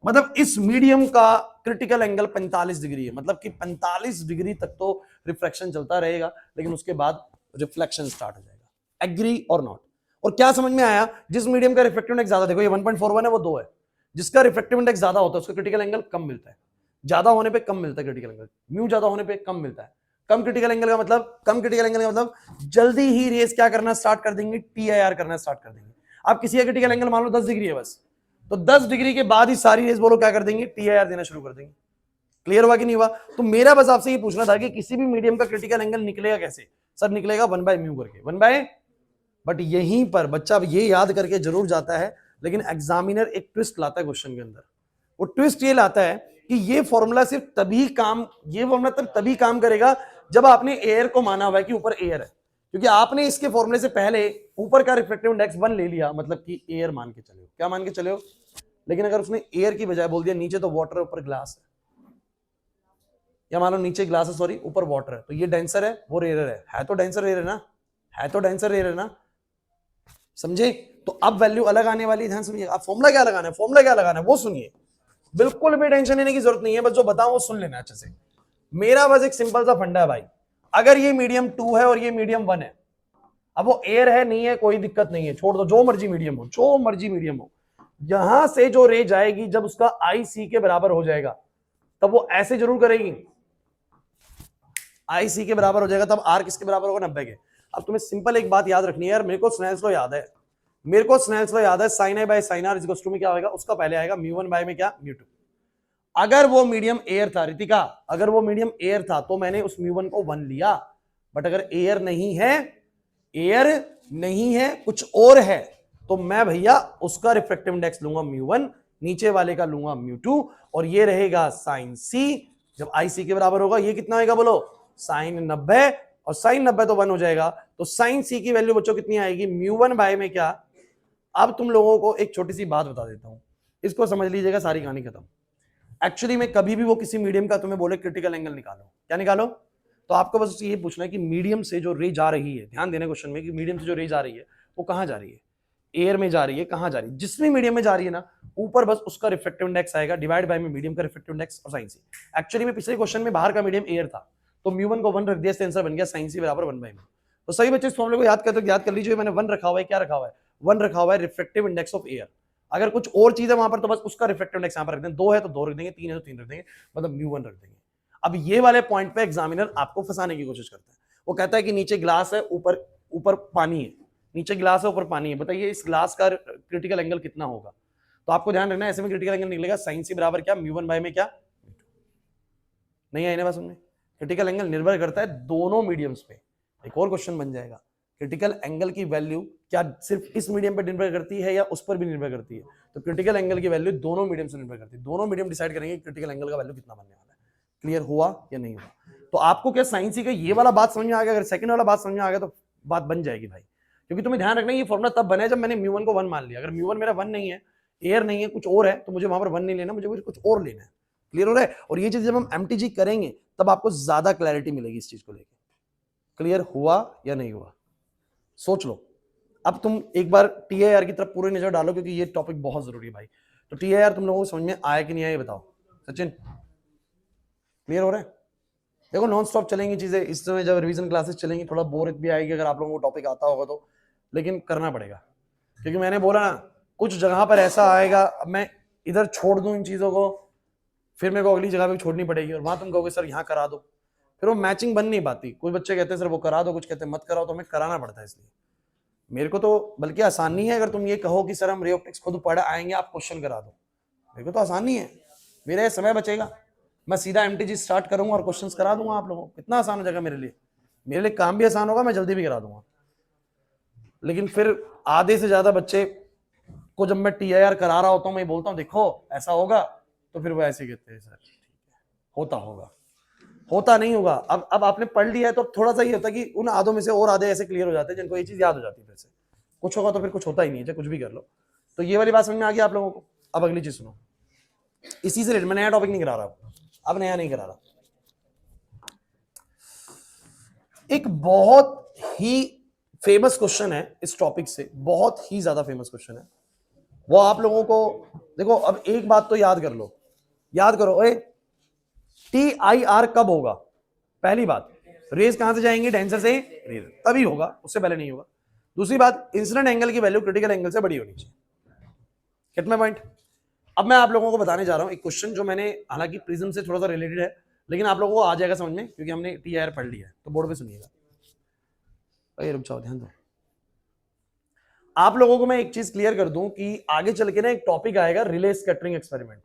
मतलब इस मीडियम का क्रिटिकल एंगल 45 डिग्री है, मतलब कि 45 डिग्री तक तो रिफ्लेक्शन चलता रहेगा, लेकिन उसके बाद रिफ्लेक्शन स्टार्ट हो जाएगा। एग्री और नॉट। और क्या समझ में आया, जिस मीडियम का रिफ्लेक्टिव इंडेक्स ज्यादा, देखो ये 1.41 है वो 2 है, जिसका रिफ्लेक्टिव इंडेक्स ज्यादा होता है उसका क्रिटिकल एंगल कम मिलता है। ज्यादा होने पे कम मिलता है क्रिटिकल एंगल, म्यू ज्यादा होने पे कम मिलता है। कम क्रिटिकल एंगल का मतलब, कम क्रिटिकल एंगल का मतलब जल्दी ही रेस क्या करना स्टार्ट कर देंगे, TIR करना स्टार्ट कर देंगे। आप किसी का क्रिटिकल एंगल मान लो 10 डिग्री है बस, तो 10 डिग्री के बाद ही सारी रेस बोलो क्या कर देंगे, TIR देना शुरू कर देंगे। क्लियर हुआ कि नहीं हुआ? तो मेरा बस आपसे ये पूछना था कि किसी भी मीडियम का क्रिटिकल एंगल निकलेगा कैसे? सर निकलेगा 1/μ करके, 1/, बट यहीं पर बच्चा ये याद करके जरूर जाता है, लेकिन एग्जामिनर एक ट्विस्ट लाता है क्वेश्चन के अंदर। वो ट्विस्ट ये लाता है कि ये फॉर्मूला सिर्फ तभी काम, ये फॉर्मूला तभी काम करेगा जब आपने एयर को माना हुआ है कि ऊपर एयर है, क्योंकि आपने इसके फॉर्मूले से पहले ऊपर का रिफ्लेक्टिव इंडेक्स 1 ले लिया, मतलब कि एयर मान के चले हो। क्या मान के चले हो? लेकिन अगर उसने एयर की बजाय बोल दिया नीचे तो वाटर है ऊपर ग्लास है, या मान लो नीचे ग्लास है सॉरी ऊपर वाटर है, तो ये डेंसर है वो रेयर है तो डेंसर रेयर है ना, है तो डेंसर रेयर है ना, समझे? तो अब वैल्यू अलग आने वाली, ध्यान सुनिए। आप फॉर्मूला क्या लगाना है, फॉर्मूला क्या लगाना है वो सुनिए, बिल्कुल भी टेंशन लेने की जरूरत नहीं है, बस जो बताऊं वो सुन लेना अच्छे से। मेरा बस एक सिंपल सा फंडा है भाई, अगर ये मीडियम 2 है और ये मीडियम 1 है, अब वो एयर है नहीं है कोई दिक्कत नहीं है, छोड़ दो, जो मर्जी मीडियम हो, जो मर्जी मीडियम हो, यहां से जो रे जाएगी जब उसका IC के बराबर हो जाएगा तब वो ऐसे जरूर करेगी, IC के बराबर हो जाएगा तब R किसके बराबर होगा, 90 के। अब तुम्हें सिंपल एक बात याद रखनी है यार, मेरे को स्नेल्स लॉ याद है, मेरे को स्नेल्स लॉ याद है, sin I by sin R equals to में क्या होगा, उसका पहले आएगा μ1 बाय में क्या, μ2। अगर वो मीडियम एयर था रितिका, अगर वो मीडियम एयर था तो मैंने उस μ1 को 1 लिया, बट अगर एयर नहीं है, एयर नहीं है कुछ और है, तो मैं भैया उसका रिफ्लेक्टिव इंडेक्स लूंगा μ1, नीचे वाले का लूंगा μ2, और ये रहेगा sin C। जब IC के बराबर होगा ये कितना आएगा बोलो, sin 90, और sin 90 तो 1 हो जाएगा, तो sin C की वैल्यू बच्चों कितनी आएगी, μ1 बाय में क्या। अब तुम लोगों को एक छोटी सी बात बता देता हूं, इसको समझ लीजिएगा, सारी कहानी खत्म। एक्चुअली में कभी भी वो किसी मीडियम का तुम्हें बोले क्रिटिकल एंगल निकालो, क्या निकालो, तो आपको बस ये पूछना है कि मीडियम से जो रे जा रही है, ध्यान देने क्वेश्चन में कि मीडियम से जो रे जा रही है वो कहां जा रही है, एयर में जा रही है, कहां जा रही है, जिस भी मीडियम में जा रही है ना, ऊपर बस उसका रिफ्लेक्टिव इंडेक्स आएगा, डिवाइड बाय में मीडियम का रिफ्लेक्टिव इंडेक्स और sin C। एक्चुअली में पिछले क्वेश्चन में बाहर का मीडियम एयर था, तो μ1 को 1 रख दिया, इससे आंसर बन गया sin C बराबर 1/μ। तो सही बच्चे इस फॉर्मूले को याद करते हो, याद कर लीजिए, मैंने 1 रखा हुआ है, क्या रखा हुआ है, 1 रखा हुआ है रिफ्लेक्टिव इंडेक्स ऑफ एयर। अगर कुछ और चीज है वहां पर तो बस उसका रिफ्लेक्टिव इंडेक्स यहां पर रख देंगे, 2 है तो 2 रख देंगे, 3 है तो 3 रख देंगे, मतलब μ1 रख देंगे। अब ये वाले पॉइंट पे एग्जामिनर आपको फंसाने की कोशिश करता है, वो कहता है कि नीचे ग्लास है, ऊपर ऊपर पानी है, नीचे ग्लास है ऊपर पानी है, बताइए इस ग्लास का क्रिटिकल एंगल कितना होगा। तो आपको ध्यान रखना है, ऐसे में क्रिटिकल एंगल निकलेगा sin C बराबर क्या, μ1 बाय में क्या, नहीं आई ना बात समझ? क्रिटिकल एंगल निर्भर करता है दोनों मीडियम्स पे। एक और क्वेश्चन बन जाएगा, क्रिटिकल एंगल की वैल्यू क्या सिर्फ इस मीडियम पर निर्भर करती है या उस पर भी निर्भर करती है? तो क्रिटिकल एंगल की वैल्यू दोनों मीडियम से निर्भर करती है, दोनों मीडियम डिसाइड करेंगे क्रिटिकल एंगल का वैल्यू कितना बनने वाला है। क्लियर हुआ या नहीं हुआ? तो आपको क्या sin C का ये वाला बात समझ में आ गया? अगर सेकंड वाला बात समझ में आ गया तो बात बन जाएगी भाई, क्योंकि तुम्हें ध्यान रखना ये फॉर्मूला तब बना है जब मैंने μ1 को 1 मान लिया। अगर μ1 मेरा 1 नहीं है, एयर नहीं है, कुछ और है, तो मुझे वहां पर 1 नहीं लेना, मुझे कुछ और लेना है। क्लियर हो रहा है? और ये चीज जब हम MTG करेंगे तब आपको ज्यादा क्लैरिटी मिलेगी इस चीज को लेकर। क्लियर हुआ या नहीं हुआ? सोच लो। अब तुम एक बार TIR की तरफ पूरी नजर डालो, क्योंकि ये टॉपिक बहुत जरूरी है भाई। तो TIR तुम लोगों को समझ में आया कि नहीं आया, ये बताओ सचिन। क्लियर हो रहा है? देखो नॉन स्टॉप चलेंगी चीजें, इस समय जब रिवीजन क्लासेस चलेंगी थोड़ा बोरियत भी आएगी अगर आप लोगों को टॉपिक आता होगा तो, लेकिन करना पड़ेगा, क्योंकि मैंने बोला ना कुछ जगह पर ऐसा आएगा, अब मैं इधर छोड़ दूं इन चीजों को, फिर मेरे को अगली जगह पे छोड़नी पड़ेगी, और वहां तुम कहोगे सर यहाँ करा दो, फिर वो मैचिंग बन नहीं पाती। कुछ बच्चे कहते हैं सर वो करा दो, कुछ कहते हैं मत कराओ, तो हमें कराना पड़ता है। इसलिए मेरे को तो बल्कि आसानी है, अगर तुम ये कहो कि सर हम रे ऑप्टिक्स खुद पढ़ आएंगे, आप क्वेश्चन करा दो, मेरे को तो आसानी है, मेरा समय बचेगा, मैं सीधा MTG स्टार्ट करूंगा और क्वेश्चंस करा दूंगा आप लोगों को। कितना आसान हो जाएगा मेरे लिए काम भी आसान होगा, मैं जल्दी भी करा दूंगा। लेकिन फिर आधे से ज्यादा बच्चे को जब मैं TIR करा रहा होता हूँ, मैं बोलता हूँ देखो ऐसा होगा, तो फिर वो ऐसे कहते हैं सर ठीक है होता होगा, होता नहीं होगा। अब आपने पढ़ लिया है तो थोड़ा सा ये होता है कि उन आधों में से और आधे ऐसे क्लियर हो जाते हैं जिनको ये चीज याद हो जाती है, फिर से कुछ होगा तो फिर कुछ होता ही नहीं है, चाहे कुछ भी कर लो। तो ये वाली बात समझ में आ गई आप लोगों को? अब अगली चीज सुनो, इसी से रिलेटेड मैं नया टॉपिक नहीं करा रहा, अब नया नहीं करा रहा। एक बहुत ही फेमस क्वेश्चन है इस टॉपिक से, बहुत ही ज्यादा फेमस क्वेश्चन है, वो आप लोगों को देखो। अब एक बात तो याद कर लो, याद करो, ओए TIR कब होगा? पहली बात, रेज कहां से जाएंगे, डेंसर से रेज, तभी होगा, उससे पहले नहीं होगा। दूसरी बात, इंसिडेंट एंगल की वैल्यू क्रिटिकल एंगल से बड़ी होनी चाहिए। कितना पॉइंट? अब मैं आप लोगों को बताने जा रहा हूं एक क्वेश्चन जो मैंने, हालांकि प्रिज्म से थोड़ा सा रिलेटेड है, लेकिन आप लोगों को आ जाएगा समझ में क्योंकि हमने टीआर पढ़ लिया है। तो बोर्ड पे सुनिएगा, अरे रुक जाओ, ध्यान दो। आप लोगों को मैं एक चीज क्लियर कर दूं कि आगे चल के ना एक टॉपिक आएगा, रिले स्कैटरिंग एक्सपेरिमेंट।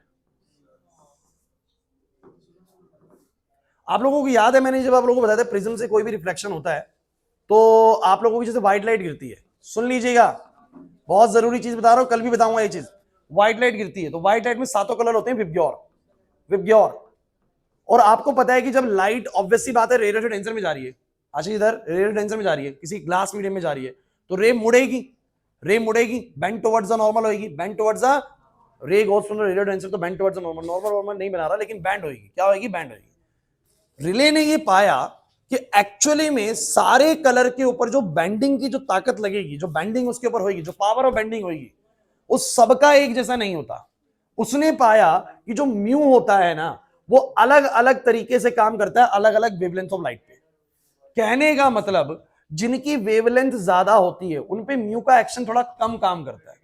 आप लोगों को याद है मैंने जब आप लोगों को बताया था प्रिज्म से कोई भी रिफ्लेक्शन होता है तो आप लोगों की जैसे व्हाइट लाइट गिरती है, सुन लीजिएगा, बहुत जरूरी चीज बता रहा हूं, कल भी बताऊंगा ये चीज। व्हाइट लाइट गिरती है तो व्हाइट लाइट में सातों कलर होते हैं, विबग्योर विबग्योर। और आपको पता है कि जब लाइट, ऑब्वियसली बात है, रेडियो डेंसर में जा रही है, अच्छा इधर रेडियो डेंसर में जा रही है, किसी ग्लास मीडियम में जा रही है, तो रे मुड़ेगी, रे मुड़ेगी, बेंड टुवर्ड्स द नॉर्मल होगी, bend towards the ray goes from the radio denser तो bend towards the normal, normal normal नहीं बना रहा लेकिन बैंड होगी, क्या होगी, बैंड होगी। रिले ने ये पाया कि एक्चुअली में सारे कलर के ऊपर जो बैंडिंग की जो ताकत लगेगी, जो बैंडिंग उसके ऊपर होगी, जो पावर ऑफ बैंडिंग होगी, उस सबका एक जैसा नहीं होता। उसने पाया कि जो म्यू होता है ना, वो अलग अलग तरीके से काम करता है अलग अलग वेवलेंथ ऑफ लाइट पे। कहने का मतलब जिनकी वेवलेंथ ज्यादा होती है उन पे म्यू का एक्शन थोड़ा कम काम करता है।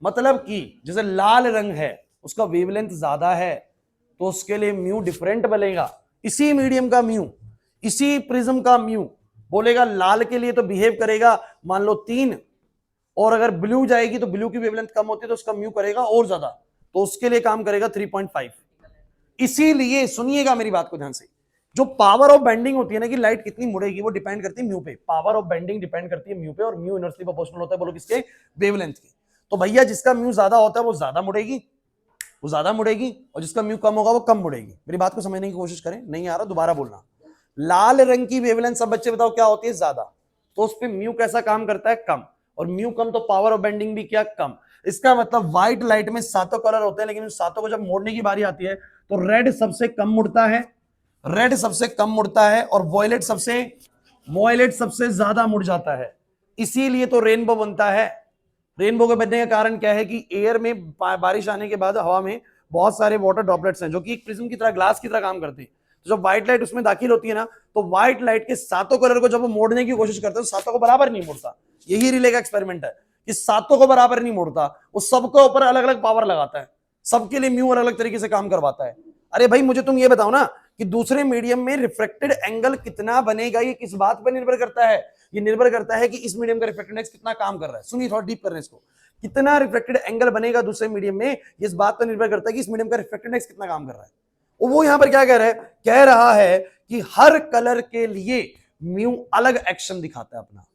मतलब कि जैसे लाल रंग है, उसका वेवलेंथ ज्यादा है तो उसके लिए म्यू डिफरेंट बनेगा। इसी मीडियम का म्यू, इसी प्रिज्म का म्यू बोलेगा लाल के लिए तो बिहेव करेगा मान लो 3, और अगर ब्लू जाएगी तो ब्लू की वेवलेंथ कम होती है तो उसका म्यू करेगा और ज्यादा, तो उसके लिए काम करेगा 3.5। इसीलिए सुनिएगा मेरी बात को ध्यान से, जो पावर ऑफ बेंडिंग होती है ना कि लाइट कितनी मुड़ेगी वो डिपेंड करती है म्यू पे, पावर ऑफ बेंडिंग डिपेंड करती है म्यू पे, और म्यू इनवर्सली प्रोपोर्शनल होता है बोलो किसके, वेवलेंथ के। तो भैया जिसका म्यू ज्यादा होता है वो ज्यादा मुड़ेगी, वो ज्यादा मुड़ेगी, और जिसका म्यू कम होगा वो कम मुड़ेगी। मेरी बात को समझने की कोशिश करें, नहीं आ रहा दोबारा बोलना। लाल रंग की वेवलेंथ सब बच्चे बताओ क्या होती है, ज्यादा, तो उस पर म्यू कैसा काम करता है, कम, और म्यू कम तो पावर ऑफ बेंडिंग भी क्या, कम। इसका मतलब व्हाइट लाइट में सातों कलर होते हैं, लेकिन उन सातों को जब मोड़ने की बारी आती है तो रेड सबसे कम मुड़ता है, रेड सबसे कम मुड़ता है, और वॉयलेट सबसे ज्यादा मुड़ जाता है। इसीलिए तो रेनबो बनता है। रेनबो के बनने का कारण क्या है कि एयर में बारिश आने के बाद हवा में बहुत सारे वाटर ड्रॉपलेट्स हैं जो कि एक प्रिज्म की तरह, ग्लास की तरह काम करते हैं। तो जब व्हाइट लाइट उसमें दाखिल होती है ना, तो व्हाइट लाइट के सातों कलर को जब वो मोड़ने की कोशिश करते हैं तो सातों को बराबर नहीं मोड़ता। यही रिले का एक्सपेरिमेंट है कि सातों को बराबर नहीं मोड़ता, वो सबको ऊपर अलग अलग पावर लगाता है, सबके लिए म्यू अलग अलग तरीके से काम करवाता है। अरे भाई मुझे तुम ये बताओ ना कि दूसरे मीडियम में रिफ्लेक्टेड एंगल कितना बनेगा, ये किस बात पर निर्भर करता है, ये निर्भर करता है कि इस मीडियम का रिफ्लेक्टेड इंडेक्स कितना काम कर रहा है। सुनिए थोड़ा डीप करने इसको, कितना रिफ्लेक्टेड एंगल बनेगा दूसरे मीडियम में, ये इस बात पर निर्भर करता है कि इस मीडियम का रिफ्लेक्टेड इंडेक्स कितना काम कर रहा है। और वो यहां पर क्या कह रहा है, कह रहा है कि हर कलर के लिए म्यू अलग एक्शन दिखाता है अपना।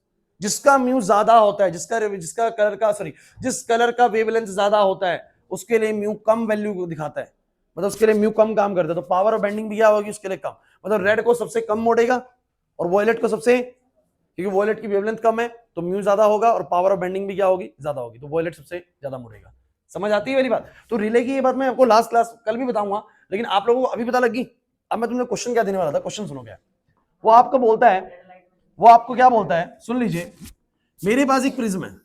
जिसका म्यू ज्यादा होता है, जिस कलर का वेवलेंथ ज्यादा होता है उसके लिए म्यू कम वैल्यू दिखाता है, मतलब उसके लिए म्यू कम काम करता है। तो पावर ऑफ बेंडिंग भी क्या होगी उसके लिए, कम। मतलब रेड को सबसे कम मोड़ेगा और वॉयलेट को सबसे, क्योंकि वॉयलेट की वेवलेंथ कम है तो म्यू ज्यादा होगा, और पावर ऑफ बेंडिंग भी क्या होगी, ज्यादा होगी, तो वॉयलेट सबसे ज्यादा मुड़ेगा। समझ आती है मेरी बात। तो रिले की ये बात मैं आपको लास्ट क्लास कल भी बताऊंगा, लेकिन आप लोगों को अभी पता लगी। अब मैं तुमने क्वेश्चन क्या देने वाला था, क्वेश्चन सुनो क्या। वो आपको बोलता है, वो आपको क्या बोलता है, सुन लीजिए। मेरे पास एक प्रिज्म है,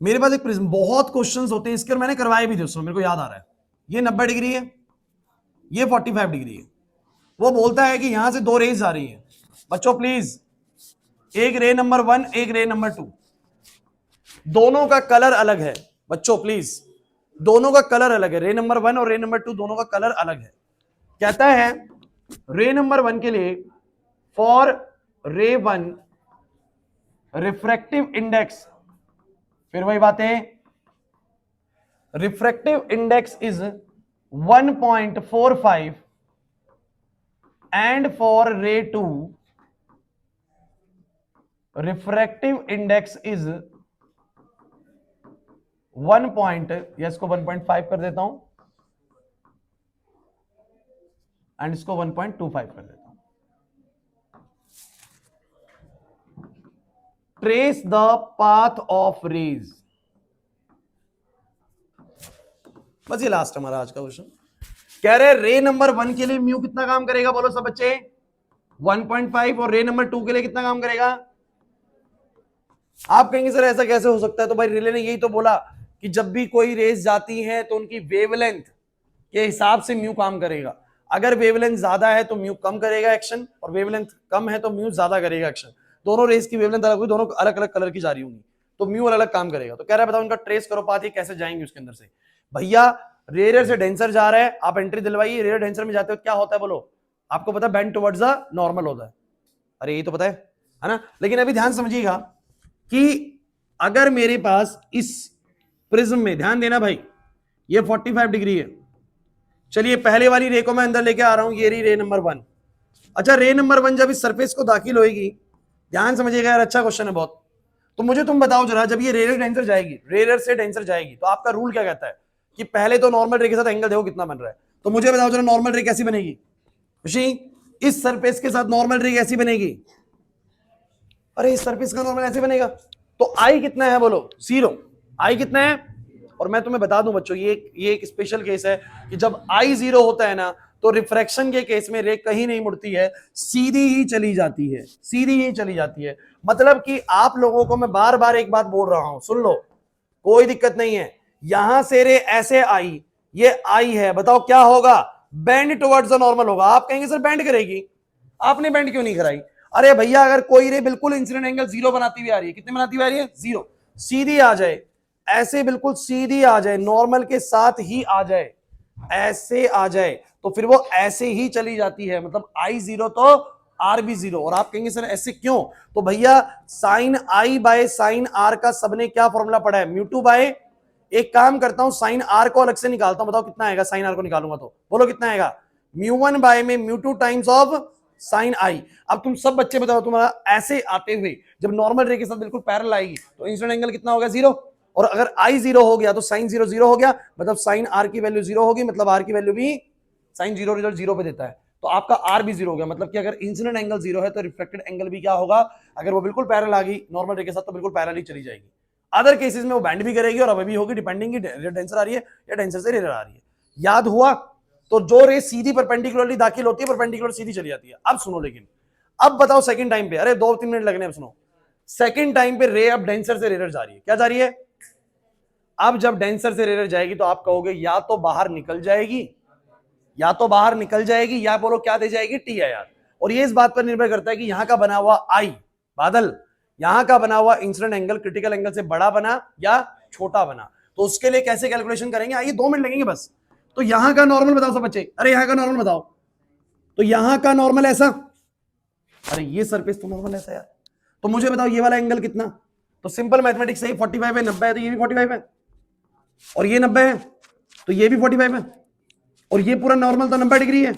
मेरे पास एक प्रिज्म, बहुत क्वेश्चंस होते हैं इसके और मैंने करवाए भी दोस्तों, मेरे को याद आ रहा है। ये 90 डिग्री है, ये 45 डिग्री है। वो बोलता है कि यहां से 2 रेज आ रही है। बच्चों प्लीज, एक रे नंबर 1, एक रे नंबर 2, दोनों का कलर अलग है। बच्चों प्लीज, दोनों का कलर अलग है, रे नंबर 1 और रे नंबर 2 दोनों का कलर अलग है। कहता है रे नंबर 1 के लिए, फॉर रे 1 रिफ्रैक्टिव इंडेक्स, फिर वही बातें, refractive index is 1.45 and for रे 2 रिफ्रैक्टिव इंडेक्स इज 1. या इसको 1.5 कर देता हूं एंड इसको 1.25 कर देता हूं। Trace the path of rays. बस ये लास्ट हमारा आज का क्वेश्चन। कह रहे रे नंबर 1 के लिए म्यू कितना काम करेगा, बोलो सब बच्चे, 1.5, और रे नंबर 2 के लिए कितना काम करेगा। आप कहेंगे सर ऐसा कैसे हो सकता है, तो भाई रिले ने यही तो बोला कि जब भी कोई रेस जाती है तो उनकी वेवलेंथ के हिसाब से म्यू काम करेगा। अगर वेवलेंथ ज्यादा है तो म्यू कम करेगा एक्शन, और वेवलेंथ कम है तो म्यू ज्यादा करेगा एक्शन। दोनों रेस की वेवलेंथ अलग हुई, दोनों अलग अलग कलर की जा रही होंगी, तो म्यू अलग अलग काम करेगा। तो कह रहा है बताओ इनका ट्रेस करो पाथ, ये कैसे जाएंगे उसके अंदर से। भैया रेयर से डेंसर जा रहा है, आप एंट्री दिलवाइए, रेयर डेंसर में जाते हो क्या होता है बोलो, आपको पता है बेंड टुवर्ड्स द नॉर्मल होता है, अरे ये तो पता है ना। लेकिन अभी ध्यान समझिएगा कि अगर मेरे पास इस प्रिज्म में, ध्यान देना भाई, ये 45 डिग्री है, चलिए पहले वाली रे को मैं अंदर लेके आ रहा हूं, ये रही रे नंबर 1। अच्छा रे नंबर 1 जब इस सरफेस को दाखिल होएगी, ध्यान समझिएगा यार, अच्छा क्वेश्चन है बहुत। तो मुझे तुम बताओ जरा, जब ये रेयर डेंसर जाएगी, रेयर से डेंसर जाएगी, तो आपका रूल क्या कहता है कि पहले तो नॉर्मल रे के साथ एंगल देखो कितना बन रहा है। तो मुझे बताओ जरा नॉर्मल रे कैसी बनेगी खुशी, इस सरफेस के साथ नॉर्मल रे कैसी बनेगी, अरे इस सरफेस का नॉर्मल ऐसे बनेगा। तो आई कितना है बोलो, 0। आई कितना है, और मैं तुम्हें बता दूं बच्चों, ये एक स्पेशल केस है कि जब आई 0 होता है ना, तो रिफ्रैक्शन के केस में रे कहीं नहीं मुड़ती है, सीधी ही चली जाती है, सीधी ही चली जाती है। मतलब कि आप लोगों को मैं बार बार एक बात बोल रहा हूं, सुन लो, कोई दिक्कत नहीं है। यहां से रे ऐसे आई, ये आई है, बताओ क्या होगा, बेंड टुवर्ड्स द नॉर्मल होगा। आप कहेंगे सर बेंड करेगी, आपने बेंड क्यों नहीं कराई। अरे भैया अगर कोई रे बिल्कुल इंसिडेंट एंगल 0 बनाती हुई आ रही है, कितने बनाती हुई आ रही है, 0, सीधी आ जाए, ऐसे बिल्कुल सीधी आ जाए, नॉर्मल के साथ ही आ जाए, ऐसे आ जाए, तो फिर वो ऐसे ही चली जाती है, मतलब आई 0 तो आर भी 0। और आप कहेंगे सर ऐसे क्यों, तो भैया sine I by sine r का सबने क्या फॉर्मूला पढ़ा है, म्यू2 बाय, एक काम करता हूं साइन आर को अलग से निकालता हूं, बताओ कितना आएगा, साइन आर को निकालूंगा तो बोलो कितना आएगा, म्यू1 बाय में म्यू2 टाइम्स ऑफ साइन आई। अब तुम सब बच्चे बताओ, तुम्हारा ऐसे आते हुए जब नॉर्मल रे के साथ बिल्कुल पैरेलल आएगी तो इंसिडेंट एंगल कितना होगा, 0। और अगर आई 0 हो गया तो साइन 0 0 हो गया, मतलब साइन आर की वैल्यू 0 होगी, मतलब आर की वैल्यू भी साइन 0 रिजल्ट 0 पे देता है, तो आपका आर भी 0 हो गया। मतलब कि अगर इंसिडेंट एंगल 0 है तो रिफ्लेक्टेड एंगल भी क्या होगा, अगर वो बिल्कुल पैरेलल आ गई नॉर्मल रे के साथ तो बिल्कुल पैरेलल ही चली जाएगी। अदर केसेस में वो बैंड भी करेगी और अब भी होगी, डिपेंडिंग की डेंसर आ रही है या डेंसर से रेयर आ रही है। याद हुआ, तो जो रे सीधी परपेंडिकुलरली दाखिल होती है, परपेंडिकुलर सीधी चली जाती है। अब सुनो, लेकिन अब बताओ सेकंड टाइम पे, अरे 2-3 मिनट लगने, अब सुनो, सेकंड टाइम पे रे अब डेंसर से रेयर जा रही है, क्या जा रही है, अब जब डेंसर से रेयर जाएगी तो आप कहोगे या तो बाहर निकल जाएगी, या तो बाहर निकल जाएगी, या बोलो क्या दे जाएगी, TIR। और ये इस बात पर निर्भर करता है कि यहां का बना हुआ आई, बादल, यहां का बना हुआ इंसिडेंट एंगल क्रिटिकल एंगल से बड़ा बना या छोटा बना। तो उसके लिए कैसे कैलकुलेशन करेंगे, आइए 2 मिनट लगेंगे बस। तो यहां का नॉर्मल बताओ सब बच्चे, अरे यहां का नॉर्मल बताओ, तो यहां का नॉर्मल ऐसा, अरे ये सरफेस तो नॉर्मल ऐसा यार, तो मुझे बताओ ये वाला एंगल कितना, तो सिंपल मैथमेटिक्स से 45 है, 90 है तो ये भी 45 है, और ये 90 है तो ये भी 45 है, और ये पूरा नॉर्मल तो 90 डिग्री है,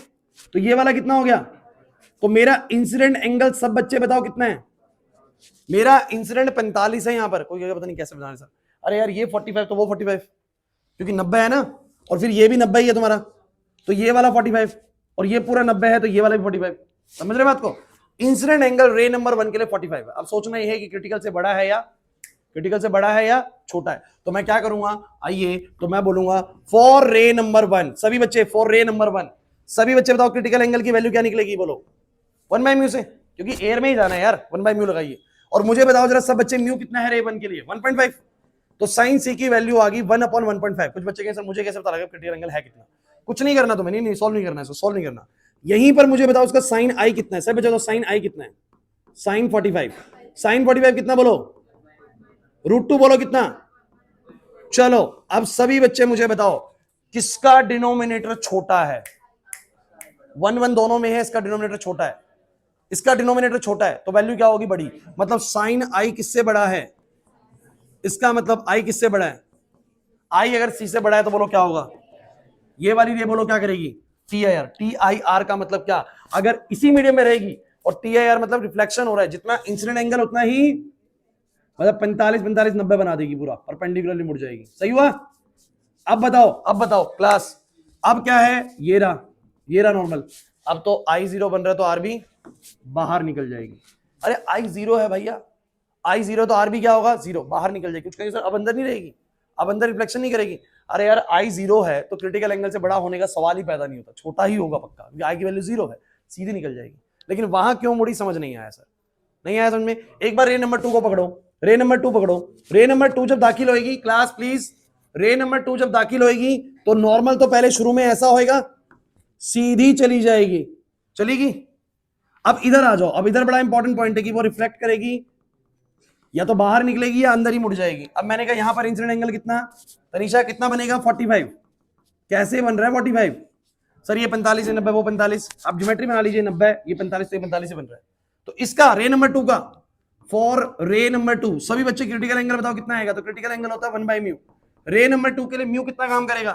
तो ये वाला कितना हो गया। तो मेरा इंसिडेंट एंगल सब बच्चे बताओ कितना है, मेरा इंसिडेंट 45 है। यहां पर कोई पता नहीं कैसे बना, सर अरे यार ये 45 तो वो 45, क्योंकि 90 है ना, और फिर ये भी 90 ही है तुम्हारा, तो ये वाला 45 और ये पूरा 90 है तो ये वाला भी 45। समझ रहे बात को, इंसिडेंट एंगल रे नंबर 1 के लिए 45 है। अब सोचना ये है कि क्रिटिकल से बड़ा है या छोटा है। तो मैं क्या करूंगा, आइए, तो मैं बोलूंगा फॉर रे नंबर 1, सभी बच्चे फॉर रे नंबर 1, सभी बच्चे बताओ क्रिटिकल एंगल की वैल्यू क्या निकलेगी, बोलो 1/μ से, क्योंकि एयर में ही जाना है यार, 1/μ लगाइए। और मुझे बताओ जरा सब बच्चे म्यू कितना है रे 1 के लिए, 1.5, तो साइन सी की वैल्यू आ गई 1/1.5। कुछ बच्चे कहें सर मुझे कैसे पता लगा क्रिटिकल एंगल है कितना, कुछ नहीं करना तुम्हें, नहीं सॉल्व नहीं करना है, सॉल्व नहीं करना। यहीं पर मुझे बताओ उसका साइन आई कितना है, सब बच्चों साइन आई कितना है, साइन 45, साइन 45 कितना बोलो, √2 बोलो कितना। चलो अब सभी बच्चे मुझे बताओ किसका डिनोमिनेटर छोटा है, 1 दोनों में है, इसका डिनोमिनेटर छोटा है, इसका डिनोमिनेटर छोटा है, तो वैल्यू क्या होगी, बड़ी, मतलब साइन आई किससे बड़ा है, इसका मतलब आई किससे बड़ा है, आई अगर सी से बड़ा है तो बोलो क्या होगा, ये वाली रे बोलो क्या करेगी, TIR। TIR का मतलब क्या, अगर इसी मीडियम में रहेगी, और TIR मतलब रिफ्लेक्शन हो रहा है, जितना इंसिडेंट एंगल उतना ही, मतलब 45 90 बना देगी, पूरा परपेंडिकुलरली मुड़ जाएगी। सही हुआ। अब बताओ क्लास, अब क्या है, ये रहा नॉर्मल। अब तो आई 0 बन रहा है तो आर भी बाहर निकल जाएगी। अरे आई 0 है भैया, आई 0 तो आर भी क्या होगा, 0 बाहर निकल जाएगी। कुछ कहेंगे सर अब अंदर नहीं रहेगी, अब अंदर रिफ्लेक्शन नहीं करेगी। अरे यार आई 0 है तो क्रिटिकल एंगल से बड़ा होने का सवाल ही पैदा नहीं होता, छोटा ही होगा पक्का, क्योंकि आई की वैल्यू 0 है, सीधी निकल जाएगी। लेकिन वहां क्यों मुड़ी समझ नहीं आया सर, नहीं आया समझ में। एक बार रे नंबर 2 को पकड़ो, रे नंबर 2 पकड़ो, रे नंबर 2 जब दाखिल होगी, क्लास प्लीज, रे नंबर 2 जब दाखिल होगी तो नॉर्मल तो पहले शुरू में ऐसा होएगा, सीधी चली जाएगी, चलेगी। अब इधर आ जाओ, अब इधर बड़ा इंपॉर्टेंट पॉइंट है कि वो रिफ्लेक्ट करेगी या तो बाहर निकलेगी या अंदर ही मुड़ जाएगी। अब मैंने कहा यहां पर इंसिडेंट एंगल कितना, तनीषा कितना बनेगा 45। कैसे बन रहा है 45? सर ये 45 है 90 वो 45, आप ज्योमेट्री बना लीजिए 90 ये 45 तो ये 45 से बन रहा है। तो इसका रे नंबर 2 का फॉर रे नंबर 2 सभी बच्चे क्रिटिकल एंगल बताओ कितना आएगा, तो क्रिटिकल एंगल होता है 1/μ। रे नंबर 2 के लिए म्यू कितना काम करेगा